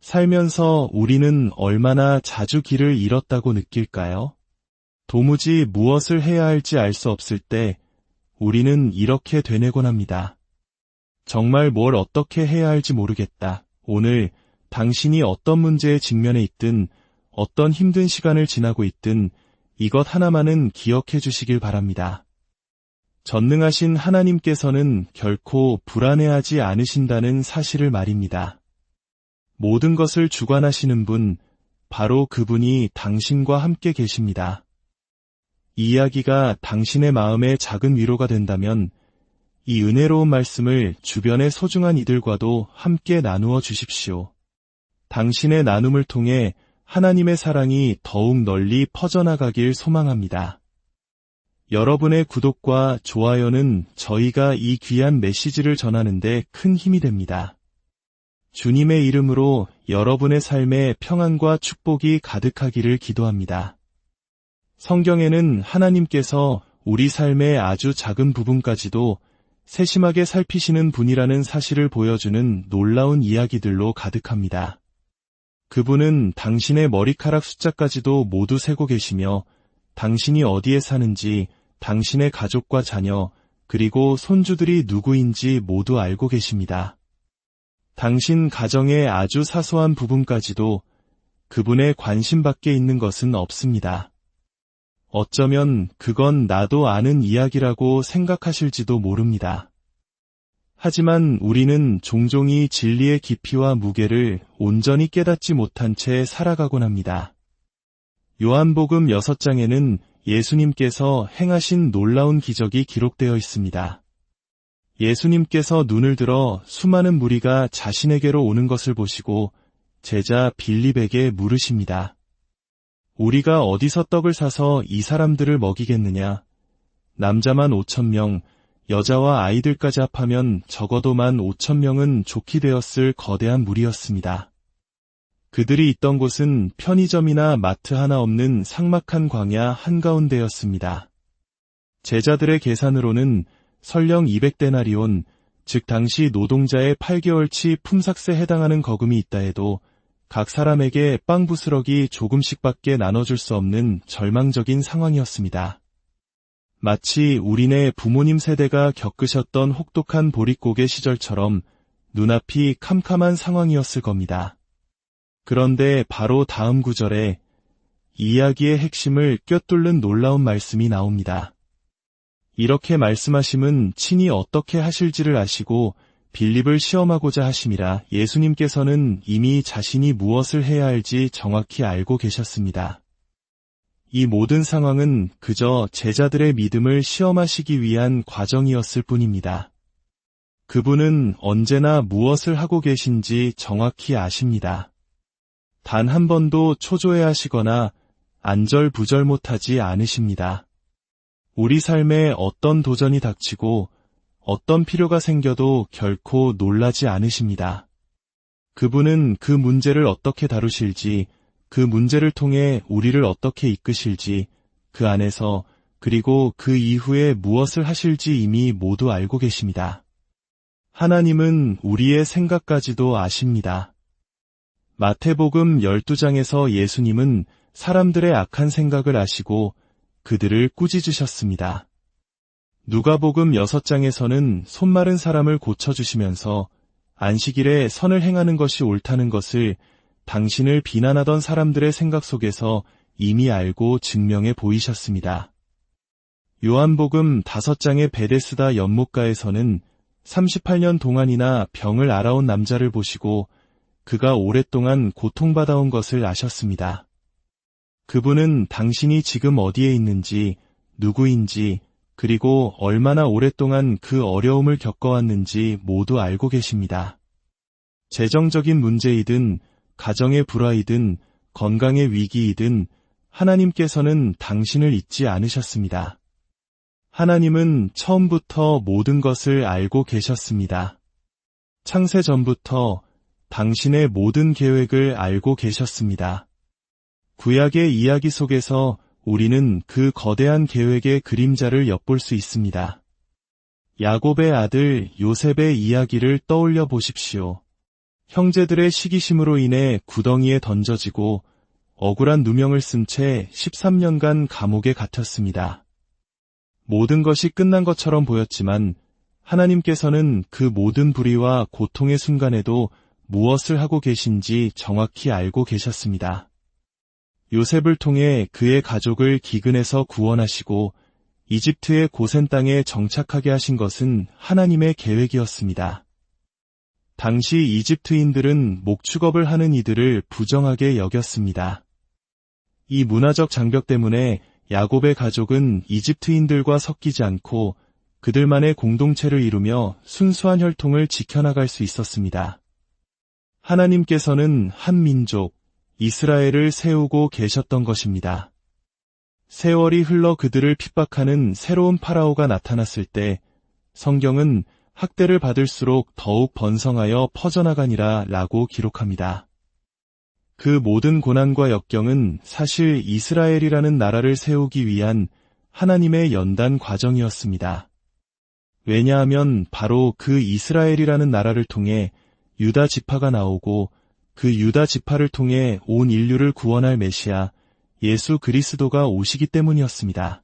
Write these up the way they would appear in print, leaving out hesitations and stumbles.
살면서 우리는 얼마나 자주 길을 잃었다고 느낄까요? 도무지 무엇을 해야 할지 알 수 없을 때 우리는 이렇게 되뇌곤 합니다. 정말 뭘 어떻게 해야 할지 모르겠다. 오늘 당신이 어떤 문제에 직면해 있든 어떤 힘든 시간을 지나고 있든 이것 하나만은 기억해 주시길 바랍니다. 전능하신 하나님께서는 결코 불안해하지 않으신다는 사실을 말입니다. 모든 것을 주관하시는 분, 바로 그분이 당신과 함께 계십니다. 이 이야기가 당신의 마음에 작은 위로가 된다면 이 은혜로운 말씀을 주변의 소중한 이들과도 함께 나누어 주십시오. 당신의 나눔을 통해 하나님의 사랑이 더욱 널리 퍼져나가길 소망합니다. 여러분의 구독과 좋아요는 저희가 이 귀한 메시지를 전하는 데 큰 힘이 됩니다. 주님의 이름으로 여러분의 삶에 평안과 축복이 가득하기를 기도합니다. 성경에는 하나님께서 우리 삶의 아주 작은 부분까지도 세심하게 살피시는 분이라는 사실을 보여주는 놀라운 이야기들로 가득합니다. 그분은 당신의 머리카락 숫자까지도 모두 세고 계시며 당신이 어디에 사는지, 당신의 가족과 자녀, 그리고 손주들이 누구인지 모두 알고 계십니다. 당신 가정의 아주 사소한 부분까지도 그분의 관심 밖에 있는 것은 없습니다. 어쩌면 그건 나도 아는 이야기라고 생각하실지도 모릅니다. 하지만 우리는 종종 이 진리의 깊이와 무게를 온전히 깨닫지 못한 채 살아가곤 합니다. 요한복음 6장에는 예수님께서 행하신 놀라운 기적이 기록되어 있습니다. 예수님께서 눈을 들어 수많은 무리가 자신에게로 오는 것을 보시고 제자 빌립에게 물으십니다. 우리가 어디서 떡을 사서 이 사람들을 먹이겠느냐? 남자만 5,000명, 여자와 아이들까지 합하면 적어도 15,000명은 좋게 되었을 거대한 무리였습니다. 그들이 있던 곳은 편의점이나 마트 하나 없는 삭막한 광야 한가운데였습니다. 제자들의 계산으로는 설령 200데나리온, 즉 당시 노동자의 8개월치 품삯에 해당하는 거금이 있다 해도 각 사람에게 빵 부스러기 조금씩밖에 나눠줄 수 없는 절망적인 상황이었습니다. 마치 우리네 부모님 세대가 겪으셨던 혹독한 보릿고개 시절처럼 눈앞이 캄캄한 상황이었을 겁니다. 그런데 바로 다음 구절에 이 이야기의 핵심을 꿰뚫는 놀라운 말씀이 나옵니다. 이렇게 말씀하심은 친히 어떻게 하실지를 아시고 빌립을 시험하고자 하심이라. 예수님께서는 이미 자신이 무엇을 해야 할지 정확히 알고 계셨습니다. 이 모든 상황은 그저 제자들의 믿음을 시험하시기 위한 과정이었을 뿐입니다. 그분은 언제나 무엇을 하고 계신지 정확히 아십니다. 단 한 번도 초조해하시거나 안절부절 못하지 않으십니다. 우리 삶에 어떤 도전이 닥치고 어떤 필요가 생겨도 결코 놀라지 않으십니다. 그분은 그 문제를 어떻게 다루실지, 그 문제를 통해 우리를 어떻게 이끄실지, 그 안에서 그리고 그 이후에 무엇을 하실지 이미 모두 알고 계십니다. 하나님은 우리의 생각까지도 아십니다. 마태복음 12장에서 예수님은 사람들의 악한 생각을 아시고 그들을 꾸짖으셨습니다. 누가복음 6장에서는 손마른 사람을 고쳐주시면서 안식일에 선을 행하는 것이 옳다는 것을 당신을 비난하던 사람들의 생각 속에서 이미 알고 증명해 보이셨습니다. 요한복음 5장의 베데스다 연못가에서는 38년 동안이나 병을 앓아온 남자를 보시고 그가 오랫동안 고통받아온 것을 아셨습니다. 그분은 당신이 지금 어디에 있는지, 누구인지, 그리고 얼마나 오랫동안 그 어려움을 겪어왔는지 모두 알고 계십니다. 재정적인 문제이든, 가정의 불화이든, 건강의 위기이든, 하나님께서는 당신을 잊지 않으셨습니다. 하나님은 처음부터 모든 것을 알고 계셨습니다. 창세 전부터 당신의 모든 계획을 알고 계셨습니다. 구약의 이야기 속에서 우리는 그 거대한 계획의 그림자를 엿볼 수 있습니다. 야곱의 아들 요셉의 이야기를 떠올려 보십시오. 형제들의 시기심으로 인해 구덩이에 던져지고 억울한 누명을 쓴 채 13년간 감옥에 갇혔습니다. 모든 것이 끝난 것처럼 보였지만 하나님께서는 그 모든 불의와 고통의 순간에도 무엇을 하고 계신지 정확히 알고 계셨습니다. 요셉을 통해 그의 가족을 기근에서 구원하시고 이집트의 고센 땅에 정착하게 하신 것은 하나님의 계획이었습니다. 당시 이집트인들은 목축업을 하는 이들을 부정하게 여겼습니다. 이 문화적 장벽 때문에 야곱의 가족은 이집트인들과 섞이지 않고 그들만의 공동체를 이루며 순수한 혈통을 지켜나갈 수 있었습니다. 하나님께서는 한 민족, 이스라엘을 세우고 계셨던 것입니다. 세월이 흘러 그들을 핍박하는 새로운 파라오가 나타났을 때 성경은 학대를 받을수록 더욱 번성하여 퍼져나가니라 라고 기록합니다. 그 모든 고난과 역경은 사실 이스라엘이라는 나라를 세우기 위한 하나님의 연단 과정이었습니다. 왜냐하면 바로 그 이스라엘이라는 나라를 통해 유다 지파가 나오고 그 유다 지파를 통해 온 인류를 구원할 메시아 예수 그리스도가 오시기 때문이었습니다.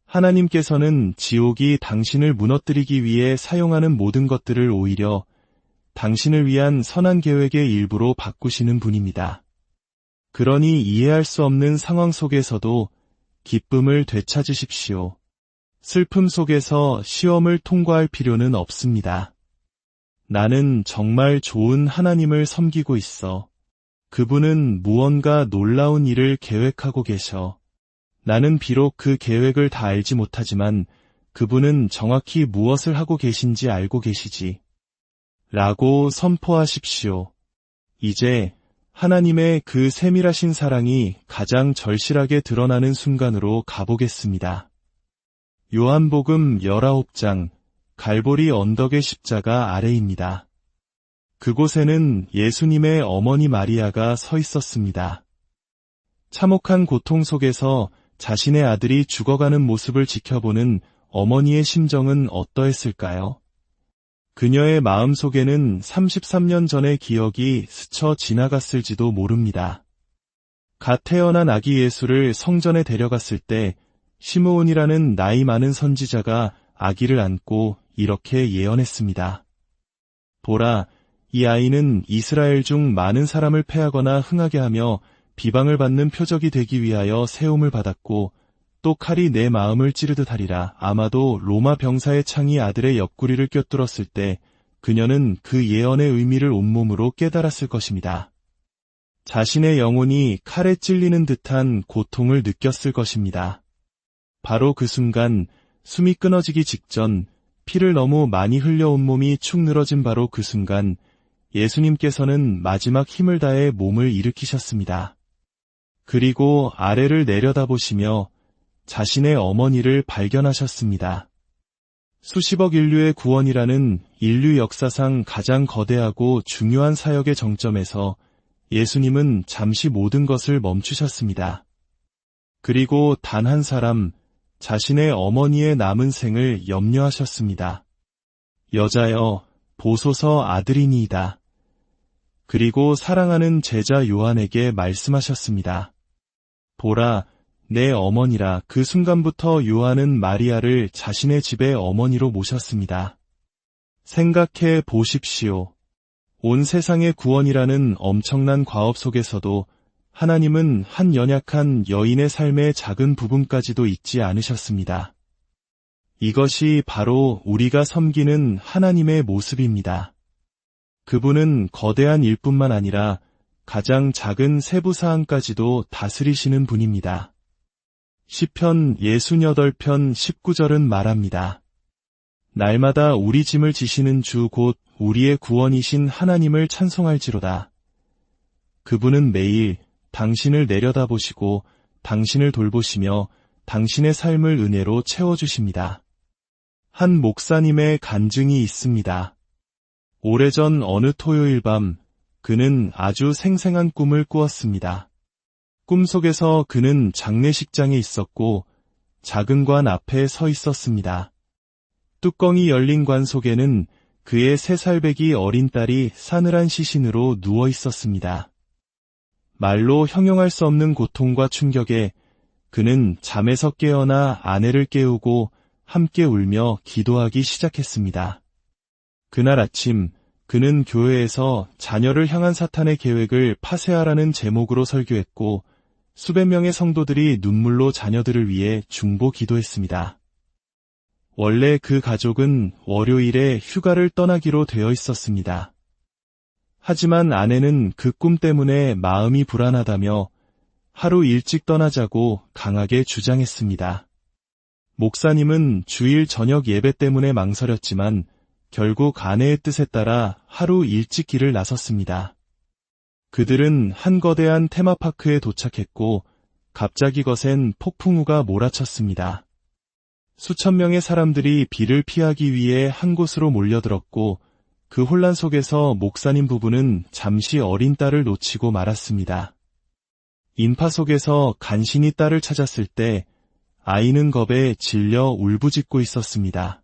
하나님께서는 지옥이 당신을 무너뜨리기 위해 사용하는 모든 것들을 오히려 당신을 위한 선한 계획의 일부로 바꾸시는 분입니다. 그러니 이해할 수 없는 상황 속에서도 기쁨을 되찾으십시오. 슬픔 속에서 시험을 통과할 필요는 없습니다. 나는 정말 좋은 하나님을 섬기고 있어. 그분은 무언가 놀라운 일을 계획하고 계셔. 나는 비록 그 계획을 다 알지 못하지만 그분은 정확히 무엇을 하고 계신지 알고 계시지. 라고 선포하십시오. 이제 하나님의 그 세밀하신 사랑이 가장 절실하게 드러나는 순간으로 가보겠습니다. 요한복음 19장 갈보리 언덕의 십자가 아래입니다. 그곳에는 예수님의 어머니 마리아가 서 있었습니다. 참혹한 고통 속에서 자신의 아들이 죽어가는 모습을 지켜보는 어머니의 심정은 어떠했을까요? 그녀의 마음 속에는 33년 전의 기억이 스쳐 지나갔을지도 모릅니다. 갓 태어난 아기 예수를 성전에 데려갔을 때 시므온이라는 나이 많은 선지자가 아기를 안고 이렇게 예언했습니다. 보라, 이 아이는 이스라엘 중 많은 사람을 패하거나 흥하게 하며 비방을 받는 표적이 되기 위하여 세움을 받았고 또 칼이 내 마음을 찌르듯 하리라. 아마도 로마 병사의 창이 아들의 옆구리를 꿰뚫었을 때 그녀는 그 예언의 의미를 온몸으로 깨달았을 것입니다. 자신의 영혼이 칼에 찔리는 듯한 고통을 느꼈을 것입니다. 바로 그 순간 숨이 끊어지기 직전 피를 너무 많이 흘려 온몸이 축 늘어진 바로 그 순간 예수님께서는 마지막 힘을 다해 몸을 일으키셨습니다. 그리고 아래를 내려다보시며 자신의 어머니를 발견하셨습니다. 수십억 인류의 구원이라는 인류 역사상 가장 거대하고 중요한 사역의 정점에서 예수님은 잠시 모든 것을 멈추셨습니다. 그리고 단 한 사람, 자신의 어머니의 남은 생을 염려하셨습니다. 여자여, 보소서 아들이니이다. 그리고 사랑하는 제자 요한에게 말씀하셨습니다. 보라, 내 어머니라. 그 순간부터 요한은 마리아를 자신의 집에 어머니로 모셨습니다. 생각해 보십시오. 온 세상의 구원이라는 엄청난 과업 속에서도 하나님은 한 연약한 여인의 삶의 작은 부분까지도 잊지 않으셨습니다. 이것이 바로 우리가 섬기는 하나님의 모습입니다. 그분은 거대한 일뿐만 아니라 가장 작은 세부사항까지도 다스리시는 분입니다. 시편 68편 19절은 말합니다. 날마다 우리 짐을 지시는 주 곧 우리의 구원이신 하나님을 찬송할지로다. 그분은 매일 당신을 내려다보시고 당신을 돌보시며 당신의 삶을 은혜로 채워주십니다. 한 목사님의 간증이 있습니다. 오래전 어느 토요일 밤 그는 아주 생생한 꿈을 꾸었습니다. 꿈속에서 그는 장례식장에 있었고 작은 관 앞에 서 있었습니다. 뚜껑이 열린 관 속에는 그의 3살배기 어린 딸이 싸늘한 시신으로 누워 있었습니다. 말로 형용할 수 없는 고통과 충격에 그는 잠에서 깨어나 아내를 깨우고 함께 울며 기도하기 시작했습니다. 그날 아침 그는 교회에서 자녀를 향한 사탄의 계획을 파쇄하라는 제목으로 설교했고 수백 명의 성도들이 눈물로 자녀들을 위해 중보 기도했습니다. 원래 그 가족은 월요일에 휴가를 떠나기로 되어 있었습니다. 하지만 아내는 그 꿈 때문에 마음이 불안하다며 하루 일찍 떠나자고 강하게 주장했습니다. 목사님은 주일 저녁 예배 때문에 망설였지만 결국 아내의 뜻에 따라 하루 일찍 길을 나섰습니다. 그들은 한 거대한 테마파크에 도착했고 갑자기 거센 폭풍우가 몰아쳤습니다. 수천 명의 사람들이 비를 피하기 위해 한 곳으로 몰려들었고 그 혼란 속에서 목사님 부부는 잠시 어린 딸을 놓치고 말았습니다. 인파 속에서 간신히 딸을 찾았을 때 아이는 겁에 질려 울부짖고 있었습니다.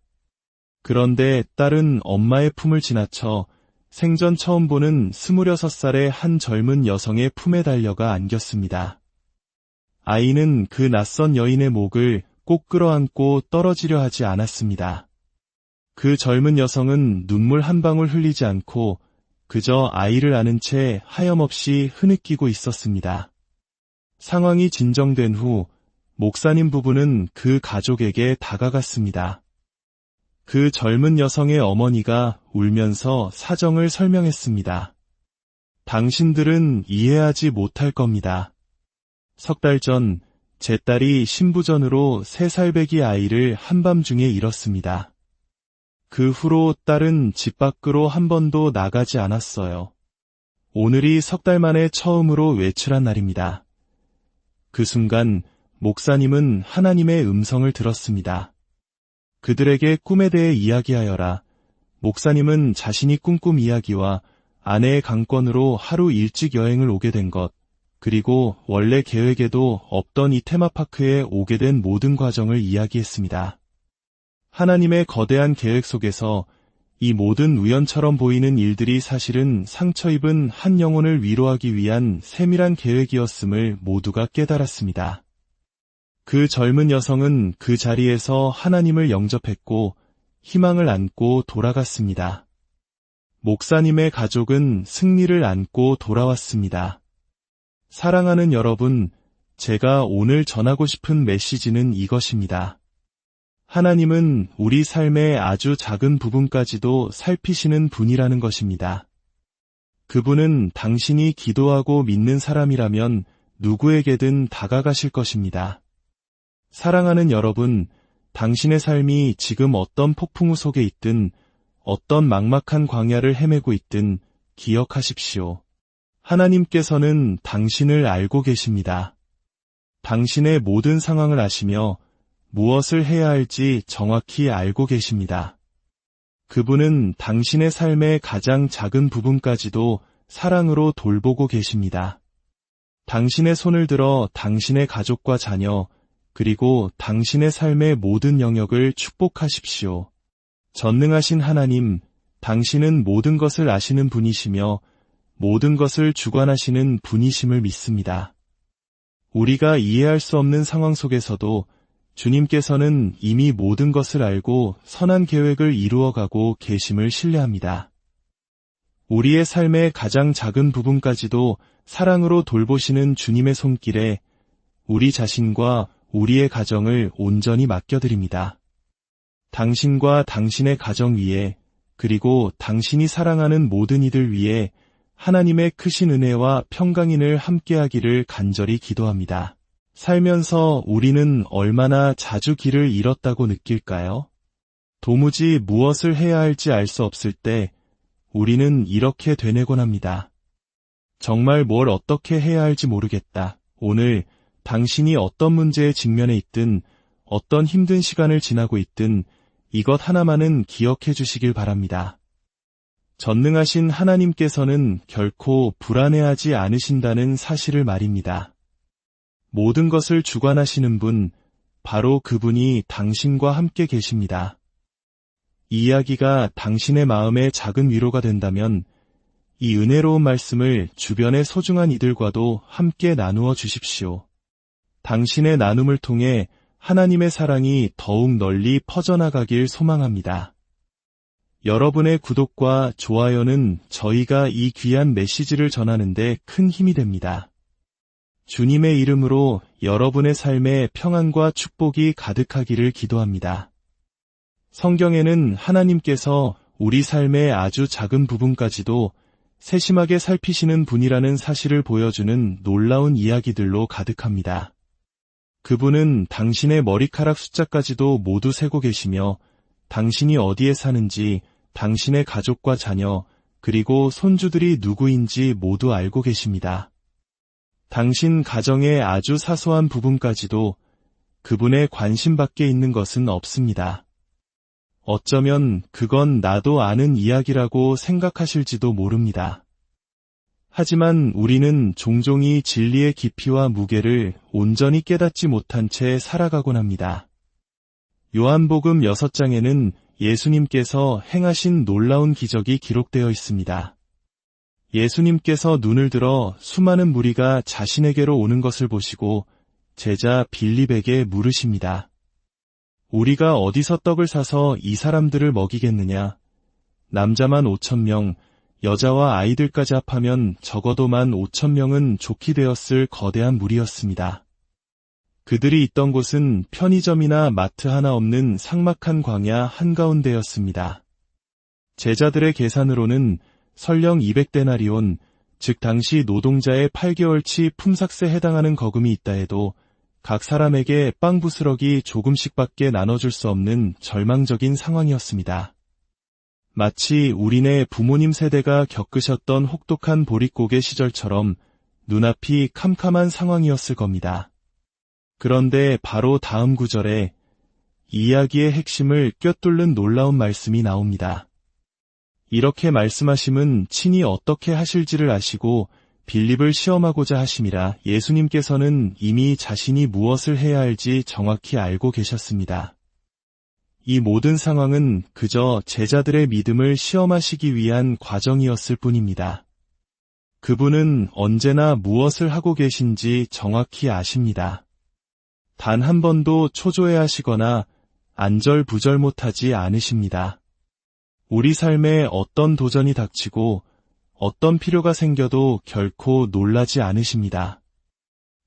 그런데 딸은 엄마의 품을 지나쳐 생전 처음 보는 26살의 한 젊은 여성의 품에 달려가 안겼습니다. 아이는 그 낯선 여인의 목을 꼭 끌어안고 떨어지려 하지 않았습니다. 그 젊은 여성은 눈물 한 방울 흘리지 않고 그저 아이를 안은 채 하염없이 흐느끼고 있었습니다. 상황이 진정된 후 목사님 부부는 그 가족에게 다가갔습니다. 그 젊은 여성의 어머니가 울면서 사정을 설명했습니다. 당신들은 이해하지 못할 겁니다. 석 달 전 제 딸이 신부전으로 3살배기 아이를 한밤중에 잃었습니다. 그 후로 딸은 집 밖으로 한 번도 나가지 않았어요. 오늘이 석 달 만에 처음으로 외출한 날입니다. 그 순간 목사님은 하나님의 음성을 들었습니다. 그들에게 꿈에 대해 이야기하여라. 목사님은 자신이 꿈 이야기와 아내의 강권으로 하루 일찍 여행을 오게 된 것, 그리고 원래 계획에도 없던 이 테마파크에 오게 된 모든 과정을 이야기했습니다. 하나님의 거대한 계획 속에서 이 모든 우연처럼 보이는 일들이 사실은 상처 입은 한 영혼을 위로하기 위한 세밀한 계획이었음을 모두가 깨달았습니다. 그 젊은 여성은 그 자리에서 하나님을 영접했고 희망을 안고 돌아갔습니다. 목사님의 가족은 승리를 안고 돌아왔습니다. 사랑하는 여러분, 제가 오늘 전하고 싶은 메시지는 이것입니다. 하나님은 우리 삶의 아주 작은 부분까지도 살피시는 분이라는 것입니다. 그분은 당신이 기도하고 믿는 사람이라면 누구에게든 다가가실 것입니다. 사랑하는 여러분, 당신의 삶이 지금 어떤 폭풍우 속에 있든 어떤 막막한 광야를 헤매고 있든 기억하십시오. 하나님께서는 당신을 알고 계십니다. 당신의 모든 상황을 아시며 무엇을 해야 할지 정확히 알고 계십니다. 그분은 당신의 삶의 가장 작은 부분까지도 사랑으로 돌보고 계십니다. 당신의 손을 들어 당신의 가족과 자녀, 그리고 당신의 삶의 모든 영역을 축복하십시오. 전능하신 하나님, 당신은 모든 것을 아시는 분이시며 모든 것을 주관하시는 분이심을 믿습니다. 우리가 이해할 수 없는 상황 속에서도 주님께서는 이미 모든 것을 알고 선한 계획을 이루어가고 계심을 신뢰합니다. 우리의 삶의 가장 작은 부분까지도 사랑으로 돌보시는 주님의 손길에 우리 자신과 우리의 가정을 온전히 맡겨드립니다. 당신과 당신의 가정 위에 그리고 당신이 사랑하는 모든 이들 위에 하나님의 크신 은혜와 평강인을 함께하기를 간절히 기도합니다. 살면서 우리는 얼마나 자주 길을 잃었다고 느낄까요? 도무지 무엇을 해야 할지 알 수 없을 때 우리는 이렇게 되뇌곤 합니다. 정말 뭘 어떻게 해야 할지 모르겠다. 오늘 당신이 어떤 문제에 직면해 있든 어떤 힘든 시간을 지나고 있든 이것 하나만은 기억해 주시길 바랍니다. 전능하신 하나님께서는 결코 불안해하지 않으신다는 사실을 말입니다. 모든 것을 주관하시는 분, 바로 그분이 당신과 함께 계십니다. 이 이야기가 당신의 마음에 작은 위로가 된다면 이 은혜로운 말씀을 주변의 소중한 이들과도 함께 나누어 주십시오. 당신의 나눔을 통해 하나님의 사랑이 더욱 널리 퍼져나가길 소망합니다. 여러분의 구독과 좋아요는 저희가 이 귀한 메시지를 전하는 데 큰 힘이 됩니다. 주님의 이름으로 여러분의 삶에 평안과 축복이 가득하기를 기도합니다. 성경에는 하나님께서 우리 삶의 아주 작은 부분까지도 세심하게 살피시는 분이라는 사실을 보여주는 놀라운 이야기들로 가득합니다. 그분은 당신의 머리카락 숫자까지도 모두 세고 계시며 당신이 어디에 사는지, 당신의 가족과 자녀, 그리고 손주들이 누구인지 모두 알고 계십니다. 당신 가정의 아주 사소한 부분까지도 그분의 관심 밖에 있는 것은 없습니다. 어쩌면 그건 나도 아는 이야기라고 생각하실지도 모릅니다. 하지만 우리는 종종 이 진리의 깊이와 무게를 온전히 깨닫지 못한 채 살아가곤 합니다. 요한복음 6장에는 예수님께서 행하신 놀라운 기적이 기록되어 있습니다. 예수님께서 눈을 들어 수많은 무리가 자신에게로 오는 것을 보시고 제자 빌립에게 물으십니다. 우리가 어디서 떡을 사서 이 사람들을 먹이겠느냐? 남자만 5,000명, 여자와 아이들까지 합하면 적어도 15,000명은 좋게 되었을 거대한 무리였습니다. 그들이 있던 곳은 편의점이나 마트 하나 없는 삭막한 광야 한가운데였습니다. 제자들의 계산으로는 설령 200데나리온, 즉 당시 노동자의 8개월치 품삯에 해당하는 거금이 있다 해도 각 사람에게 빵 부스러기 조금씩밖에 나눠줄 수 없는 절망적인 상황이었습니다. 마치 우리네 부모님 세대가 겪으셨던 혹독한 보릿고개 시절처럼 눈앞이 캄캄한 상황이었을 겁니다. 그런데 바로 다음 구절에 이야기의 핵심을 꿰뚫는 놀라운 말씀이 나옵니다. 이렇게 말씀하심은 친히 어떻게 하실지를 아시고 빌립을 시험하고자 하심이라. 예수님께서는 이미 자신이 무엇을 해야 할지 정확히 알고 계셨습니다. 이 모든 상황은 그저 제자들의 믿음을 시험하시기 위한 과정이었을 뿐입니다. 그분은 언제나 무엇을 하고 계신지 정확히 아십니다. 단 한 번도 초조해하시거나 안절부절 못하지 않으십니다. 우리 삶에 어떤 도전이 닥치고 어떤 필요가 생겨도 결코 놀라지 않으십니다.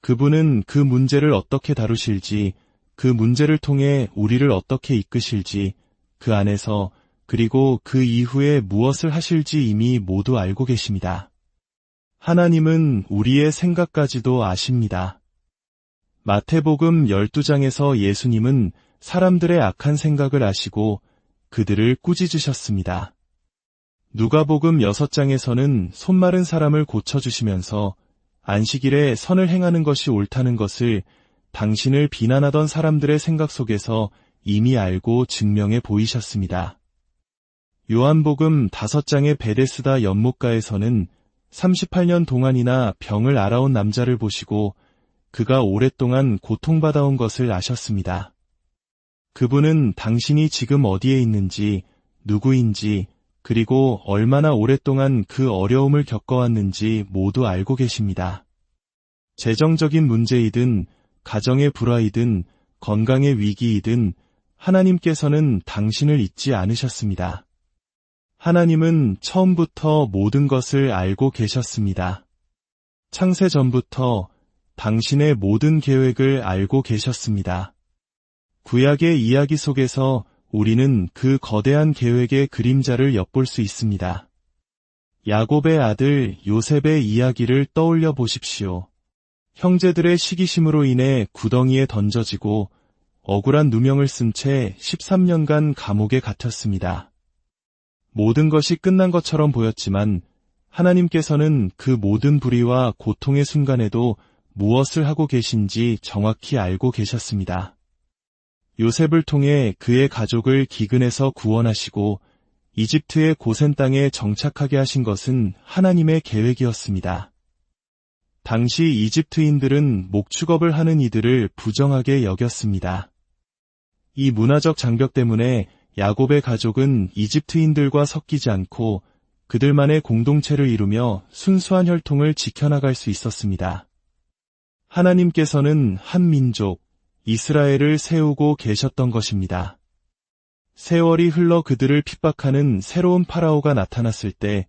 그분은 그 문제를 어떻게 다루실지, 그 문제를 통해 우리를 어떻게 이끄실지, 그 안에서 그리고 그 이후에 무엇을 하실지 이미 모두 알고 계십니다. 하나님은 우리의 생각까지도 아십니다. 마태복음 12장에서 예수님은 사람들의 악한 생각을 아시고 그들을 꾸짖으셨습니다. 누가복음 6장에서는 손마른 사람을 고쳐주시면서 안식일에 선을 행하는 것이 옳다는 것을 당신을 비난하던 사람들의 생각 속에서 이미 알고 증명해 보이셨습니다. 요한복음 5장의 베데스다 연못가에서는 38년 동안이나 병을 앓아온 남자를 보시고 그가 오랫동안 고통받아온 것을 아셨습니다. 그분은 당신이 지금 어디에 있는지, 누구인지, 그리고 얼마나 오랫동안 그 어려움을 겪어왔는지 모두 알고 계십니다. 재정적인 문제이든, 가정의 불화이든, 건강의 위기이든, 하나님께서는 당신을 잊지 않으셨습니다. 하나님은 처음부터 모든 것을 알고 계셨습니다. 창세 전부터 당신의 모든 계획을 알고 계셨습니다. 구약의 이야기 속에서 우리는 그 거대한 계획의 그림자를 엿볼 수 있습니다. 야곱의 아들 요셉의 이야기를 떠올려 보십시오. 형제들의 시기심으로 인해 구덩이에 던져지고 억울한 누명을 쓴 채 13년간 감옥에 갇혔습니다. 모든 것이 끝난 것처럼 보였지만 하나님께서는 그 모든 불의와 고통의 순간에도 무엇을 하고 계신지 정확히 알고 계셨습니다. 요셉을 통해 그의 가족을 기근에서 구원하시고 이집트의 고센 땅에 정착하게 하신 것은 하나님의 계획이었습니다. 당시 이집트인들은 목축업을 하는 이들을 부정하게 여겼습니다. 이 문화적 장벽 때문에 야곱의 가족은 이집트인들과 섞이지 않고 그들만의 공동체를 이루며 순수한 혈통을 지켜나갈 수 있었습니다. 하나님께서는 한 민족, 이스라엘을 세우고 계셨던 것입니다. 세월이 흘러 그들을 핍박하는 새로운 파라오가 나타났을 때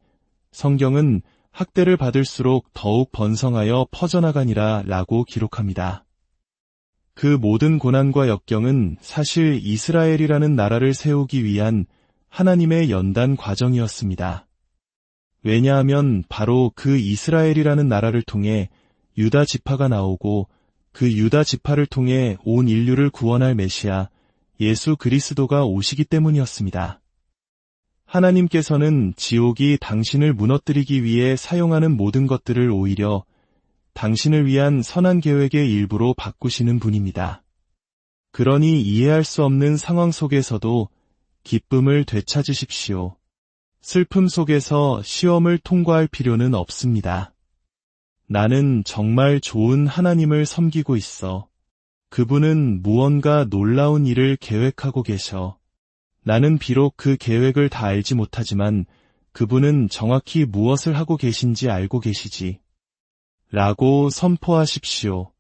성경은 학대를 받을수록 더욱 번성하여 퍼져나가니라 라고 기록합니다. 그 모든 고난과 역경은 사실 이스라엘이라는 나라를 세우기 위한 하나님의 연단 과정이었습니다. 왜냐하면 바로 그 이스라엘이라는 나라를 통해 유다 지파가 나오고 그 유다 지파를 통해 온 인류를 구원할 메시아 예수 그리스도가 오시기 때문이었습니다. 하나님께서는 지옥이 당신을 무너뜨리기 위해 사용하는 모든 것들을 오히려 당신을 위한 선한 계획의 일부로 바꾸시는 분입니다. 그러니 이해할 수 없는 상황 속에서도 기쁨을 되찾으십시오. 슬픔 속에서 시험을 통과할 필요는 없습니다. 나는 정말 좋은 하나님을 섬기고 있어. 그분은 무언가 놀라운 일을 계획하고 계셔. 나는 비록 그 계획을 다 알지 못하지만 그분은 정확히 무엇을 하고 계신지 알고 계시지. 라고 선포하십시오.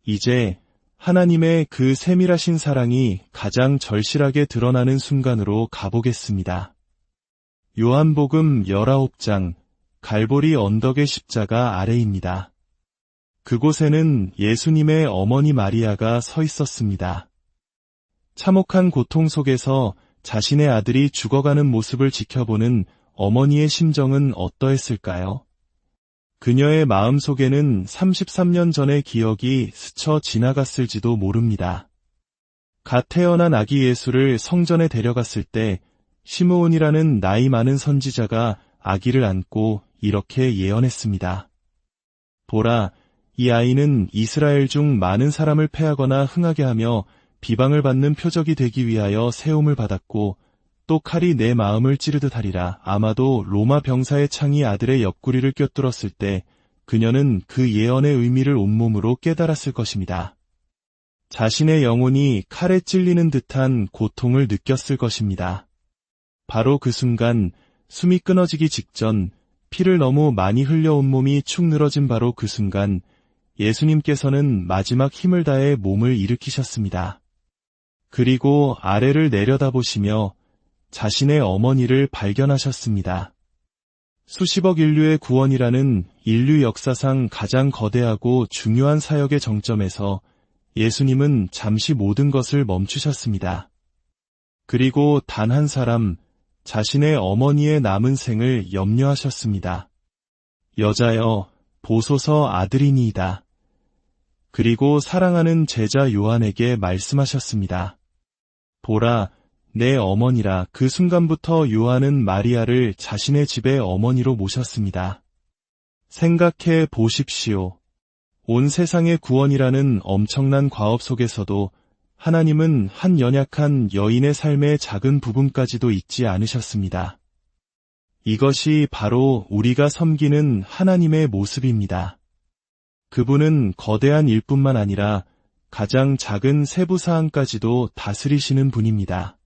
이제 하나님의 그 세밀하신 사랑이 가장 절실하게 드러나는 순간으로 가보겠습니다. 요한복음 19장 갈보리 언덕의 십자가 아래입니다. 그곳에는 예수님의 어머니 마리아가 서 있었습니다. 참혹한 고통 속에서 자신의 아들이 죽어가는 모습을 지켜보는 어머니의 심정은 어떠했을까요? 그녀의 마음 속에는 33년 전의 기억이 스쳐 지나갔을지도 모릅니다. 갓 태어난 아기 예수를 성전에 데려갔을 때 시므온이라는 나이 많은 선지자가 아기를 안고 이렇게 예언했습니다. 보라, 이 아이는 이스라엘 중 많은 사람을 패하거나 흥하게 하며 비방을 받는 표적이 되기 위하여 세움을 받았고 또 칼이 내 마음을 찌르듯 하리라. 아마도 로마 병사의 창이 아들의 옆구리를 꿰뚫었을 때 그녀는 그 예언의 의미를 온몸으로 깨달았을 것입니다. 자신의 영혼이 칼에 찔리는 듯한 고통을 느꼈을 것입니다. 바로 그 순간 숨이 끊어지기 직전 피를 너무 많이 흘려 온몸이 축 늘어진 바로 그 순간 예수님께서는 마지막 힘을 다해 몸을 일으키셨습니다. 그리고 아래를 내려다보시며 자신의 어머니를 발견하셨습니다. 수십억 인류의 구원이라는 인류 역사상 가장 거대하고 중요한 사역의 정점에서 예수님은 잠시 모든 것을 멈추셨습니다. 그리고 단 한 사람, 자신의 어머니의 남은 생을 염려하셨습니다. 여자여, 보소서 아들이니이다. 그리고 사랑하는 제자 요한에게 말씀하셨습니다. 보라, 내 어머니라. 그 순간부터 요한은 마리아를 자신의 집에 어머니로 모셨습니다. 생각해 보십시오. 온 세상의 구원이라는 엄청난 과업 속에서도 하나님은 한 연약한 여인의 삶의 작은 부분까지도 잊지 않으셨습니다. 이것이 바로 우리가 섬기는 하나님의 모습입니다. 그분은 거대한 일뿐만 아니라 가장 작은 세부사항까지도 다스리시는 분입니다.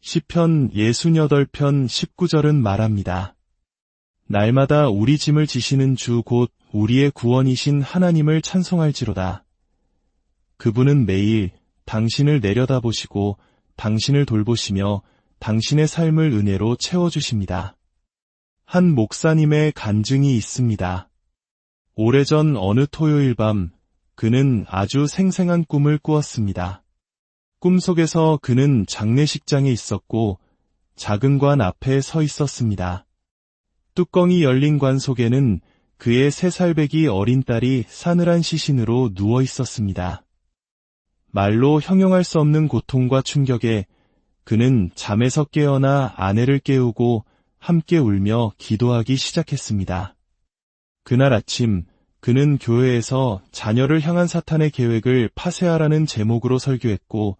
시편 68편 19절은 말합니다. 날마다 우리 짐을 지시는 주 곧 우리의 구원이신 하나님을 찬송할지로다. 그분은 매일 당신을 내려다보시고 당신을 돌보시며 당신의 삶을 은혜로 채워주십니다. 한 목사님의 간증이 있습니다. 오래전 어느 토요일 밤 그는 아주 생생한 꿈을 꾸었습니다. 꿈속에서 그는 장례식장에 있었고 작은 관 앞에 서 있었습니다. 뚜껑이 열린 관 속에는 그의 3살배기 어린 딸이 싸늘한 시신으로 누워 있었습니다. 말로 형용할 수 없는 고통과 충격에 그는 잠에서 깨어나 아내를 깨우고 함께 울며 기도하기 시작했습니다. 그날 아침 그는 교회에서 자녀를 향한 사탄의 계획을 파쇄하라는 제목으로 설교했고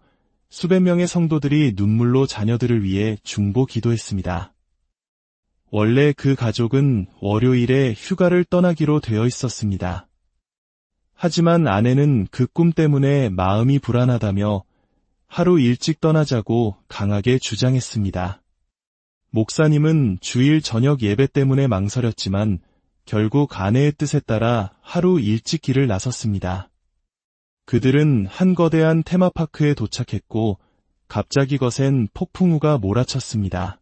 수백 명의 성도들이 눈물로 자녀들을 위해 중보 기도했습니다. 원래 그 가족은 월요일에 휴가를 떠나기로 되어 있었습니다. 하지만 아내는 그 꿈 때문에 마음이 불안하다며 하루 일찍 떠나자고 강하게 주장했습니다. 목사님은 주일 저녁 예배 때문에 망설였지만 결국 아내의 뜻에 따라 하루 일찍 길을 나섰습니다. 그들은 한 거대한 테마파크에 도착했고 갑자기 거센 폭풍우가 몰아쳤습니다.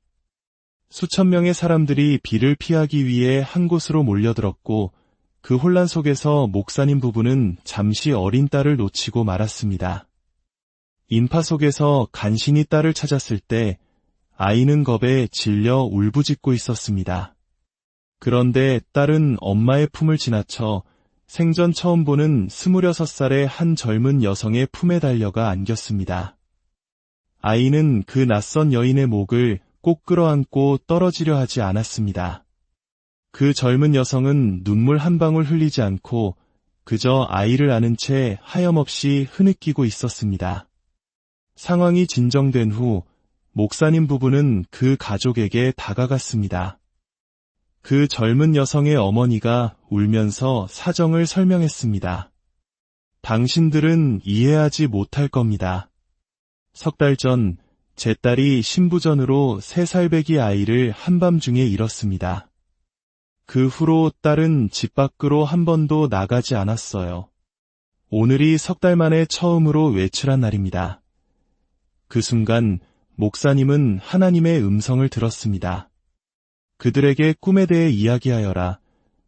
수천 명의 사람들이 비를 피하기 위해 한 곳으로 몰려들었고 그 혼란 속에서 목사님 부부는 잠시 어린 딸을 놓치고 말았습니다. 인파 속에서 간신히 딸을 찾았을 때 아이는 겁에 질려 울부짖고 있었습니다. 그런데 딸은 엄마의 품을 지나쳐 생전 처음 보는 26살의 한 젊은 여성의 품에 달려가 안겼습니다. 아이는 그 낯선 여인의 목을 꼭 끌어안고 떨어지려 하지 않았습니다. 그 젊은 여성은 눈물 한 방울 흘리지 않고 그저 아이를 안은 채 하염없이 흐느끼고 있었습니다. 상황이 진정된 후 목사님 부부는 그 가족에게 다가갔습니다. 그 젊은 여성의 어머니가 울면서 사정을 설명했습니다. 당신들은 이해하지 못할 겁니다. 석 달 전 제 딸이 신부전으로 3살배기 아이를 한밤중에 잃었습니다. 그 후로 딸은 집 밖으로 한 번도 나가지 않았어요. 오늘이 석 달 만에 처음으로 외출한 날입니다. 그 순간 목사님은 하나님의 음성을 들었습니다. 그들에게 꿈에 대해 이야기하여라.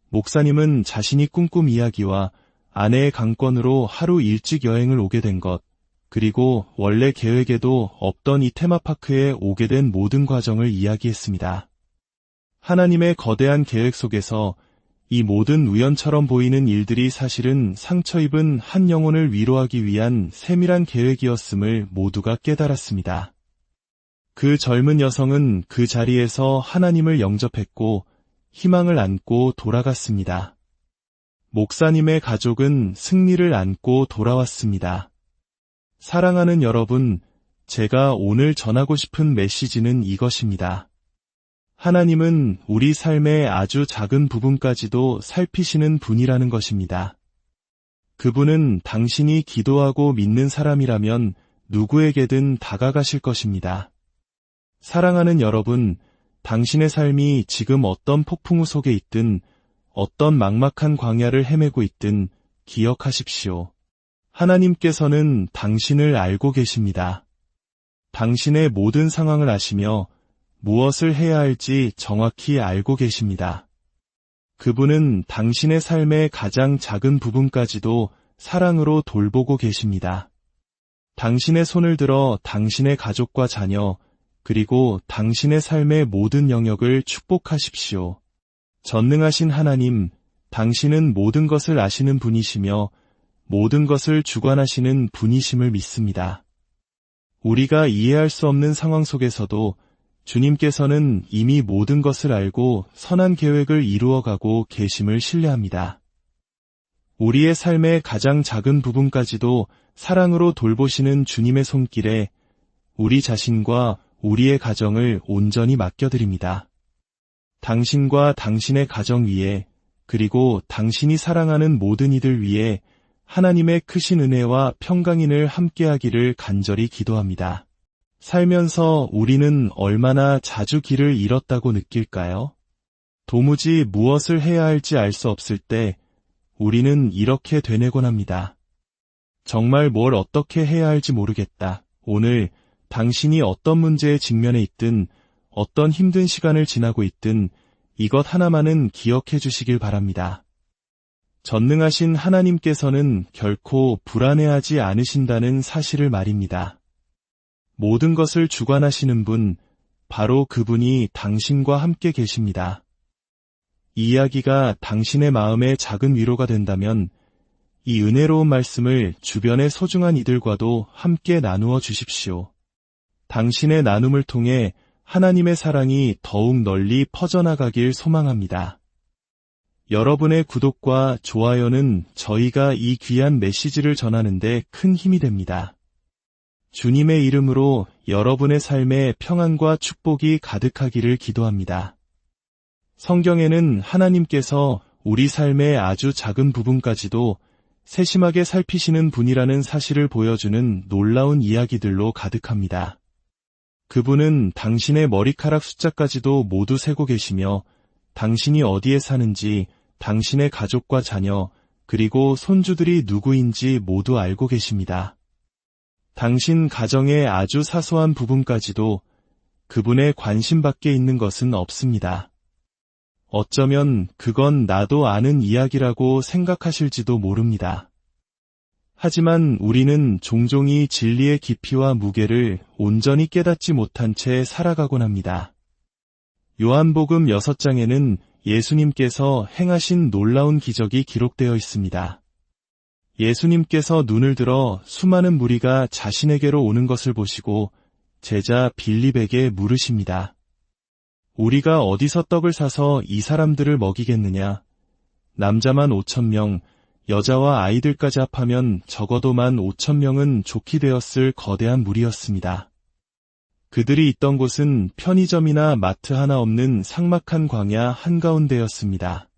목사님은 자신이 꿈꾼 이야기와 아내의 강권으로 하루 일찍 여행을 오게 된 것, 그리고 원래 계획에도 없던 이 테마파크에 오게 된 모든 과정을 이야기했습니다. 하나님의 거대한 계획 속에서 이 모든 우연처럼 보이는 일들이 사실은 상처 입은 한 영혼을 위로하기 위한 세밀한 계획이었음을 모두가 깨달았습니다. 그 젊은 여성은 그 자리에서 하나님을 영접했고 희망을 안고 돌아갔습니다. 목사님의 가족은 승리를 안고 돌아왔습니다. 사랑하는 여러분, 제가 오늘 전하고 싶은 메시지는 이것입니다. 하나님은 우리 삶의 아주 작은 부분까지도 살피시는 분이라는 것입니다. 그분은 당신이 기도하고 믿는 사람이라면 누구에게든 다가가실 것입니다. 사랑하는 여러분, 당신의 삶이 지금 어떤 폭풍우 속에 있든 어떤 막막한 광야를 헤매고 있든 기억하십시오. 하나님께서는 당신을 알고 계십니다. 당신의 모든 상황을 아시며 무엇을 해야 할지 정확히 알고 계십니다. 그분은 당신의 삶의 가장 작은 부분까지도 사랑으로 돌보고 계십니다. 당신의 손을 들어 당신의 가족과 자녀, 그리고 당신의 삶의 모든 영역을 축복하십시오. 전능하신 하나님, 당신은 모든 것을 아시는 분이시며 모든 것을 주관하시는 분이심을 믿습니다. 우리가 이해할 수 없는 상황 속에서도 주님께서는 이미 모든 것을 알고 선한 계획을 이루어가고 계심을 신뢰합니다. 우리의 삶의 가장 작은 부분까지도 사랑으로 돌보시는 주님의 손길에 우리 자신과 우리의 가정을 온전히 맡겨드립니다. 당신과 당신의 가정 위에, 그리고 당신이 사랑하는 모든 이들 위에 하나님의 크신 은혜와 평강인을 함께하기를 간절히 기도합니다. 살면서 우리는 얼마나 자주 길을 잃었다고 느낄까요? 도무지 무엇을 해야 할지 알 수 없을 때 우리는 이렇게 되뇌곤 합니다. 정말 뭘 어떻게 해야 할지 모르겠다. 오늘 당신이 어떤 문제에 직면해 있든 어떤 힘든 시간을 지나고 있든 이것 하나만은 기억해 주시길 바랍니다. 전능하신 하나님께서는 결코 불안해하지 않으신다는 사실을 말입니다. 모든 것을 주관하시는 분, 바로 그분이 당신과 함께 계십니다. 이 이야기가 당신의 마음에 작은 위로가 된다면 이 은혜로운 말씀을 주변의 소중한 이들과도 함께 나누어 주십시오. 당신의 나눔을 통해 하나님의 사랑이 더욱 널리 퍼져나가길 소망합니다. 여러분의 구독과 좋아요는 저희가 이 귀한 메시지를 전하는데 큰 힘이 됩니다. 주님의 이름으로 여러분의 삶에 평안과 축복이 가득하기를 기도합니다. 성경에는 하나님께서 우리 삶의 아주 작은 부분까지도 세심하게 살피시는 분이라는 사실을 보여주는 놀라운 이야기들로 가득합니다. 그분은 당신의 머리카락 숫자까지도 모두 세고 계시며 당신이 어디에 사는지, 당신의 가족과 자녀, 그리고 손주들이 누구인지 모두 알고 계십니다. 당신 가정의 아주 사소한 부분까지도 그분의 관심 밖에 있는 것은 없습니다. 어쩌면 그건 나도 아는 이야기라고 생각하실지도 모릅니다. 하지만 우리는 종종 이 진리의 깊이와 무게를 온전히 깨닫지 못한 채 살아가곤 합니다. 요한복음 6장에는 예수님께서 행하신 놀라운 기적이 기록되어 있습니다. 예수님께서 눈을 들어 수많은 무리가 자신에게로 오는 것을 보시고 제자 빌립에게 물으십니다. 우리가 어디서 떡을 사서 이 사람들을 먹이겠느냐? 남자만 5,000명, 여자와 아이들까지 합하면 적어도 15,000명은 좋게 되었을 거대한 무리였습니다. 그들이 있던 곳은 편의점이나 마트 하나 없는 삭막한 광야 한가운데였습니다.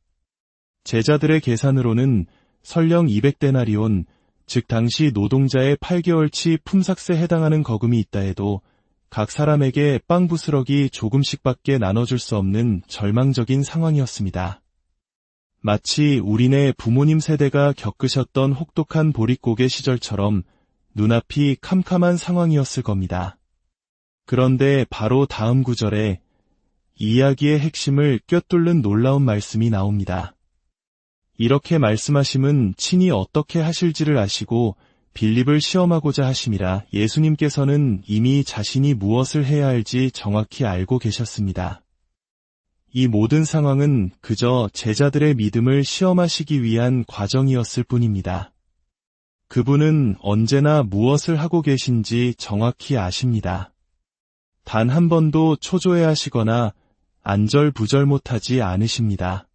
제자들의 계산으로는 설령 200데나리온, 즉 당시 노동자의 8개월치 품삯에 해당하는 거금이 있다 해도 각 사람에게 빵 부스러기 조금씩밖에 나눠줄 수 없는 절망적인 상황이었습니다. 마치 우리네 부모님 세대가 겪으셨던 혹독한 보릿고개 시절처럼 눈앞이 캄캄한 상황이었을 겁니다. 그런데 바로 다음 구절에 이 이야기의 핵심을 꿰뚫는 놀라운 말씀이 나옵니다. 이렇게 말씀하심은 친히 어떻게 하실지를 아시고 빌립을 시험하고자 하심이라. 예수님께서는 이미 자신이 무엇을 해야 할지 정확히 알고 계셨습니다. 이 모든 상황은 그저 제자들의 믿음을 시험하시기 위한 과정이었을 뿐입니다. 그분은 언제나 무엇을 하고 계신지 정확히 아십니다. 단 한 번도 초조해하시거나 안절부절 못하지 않으십니다.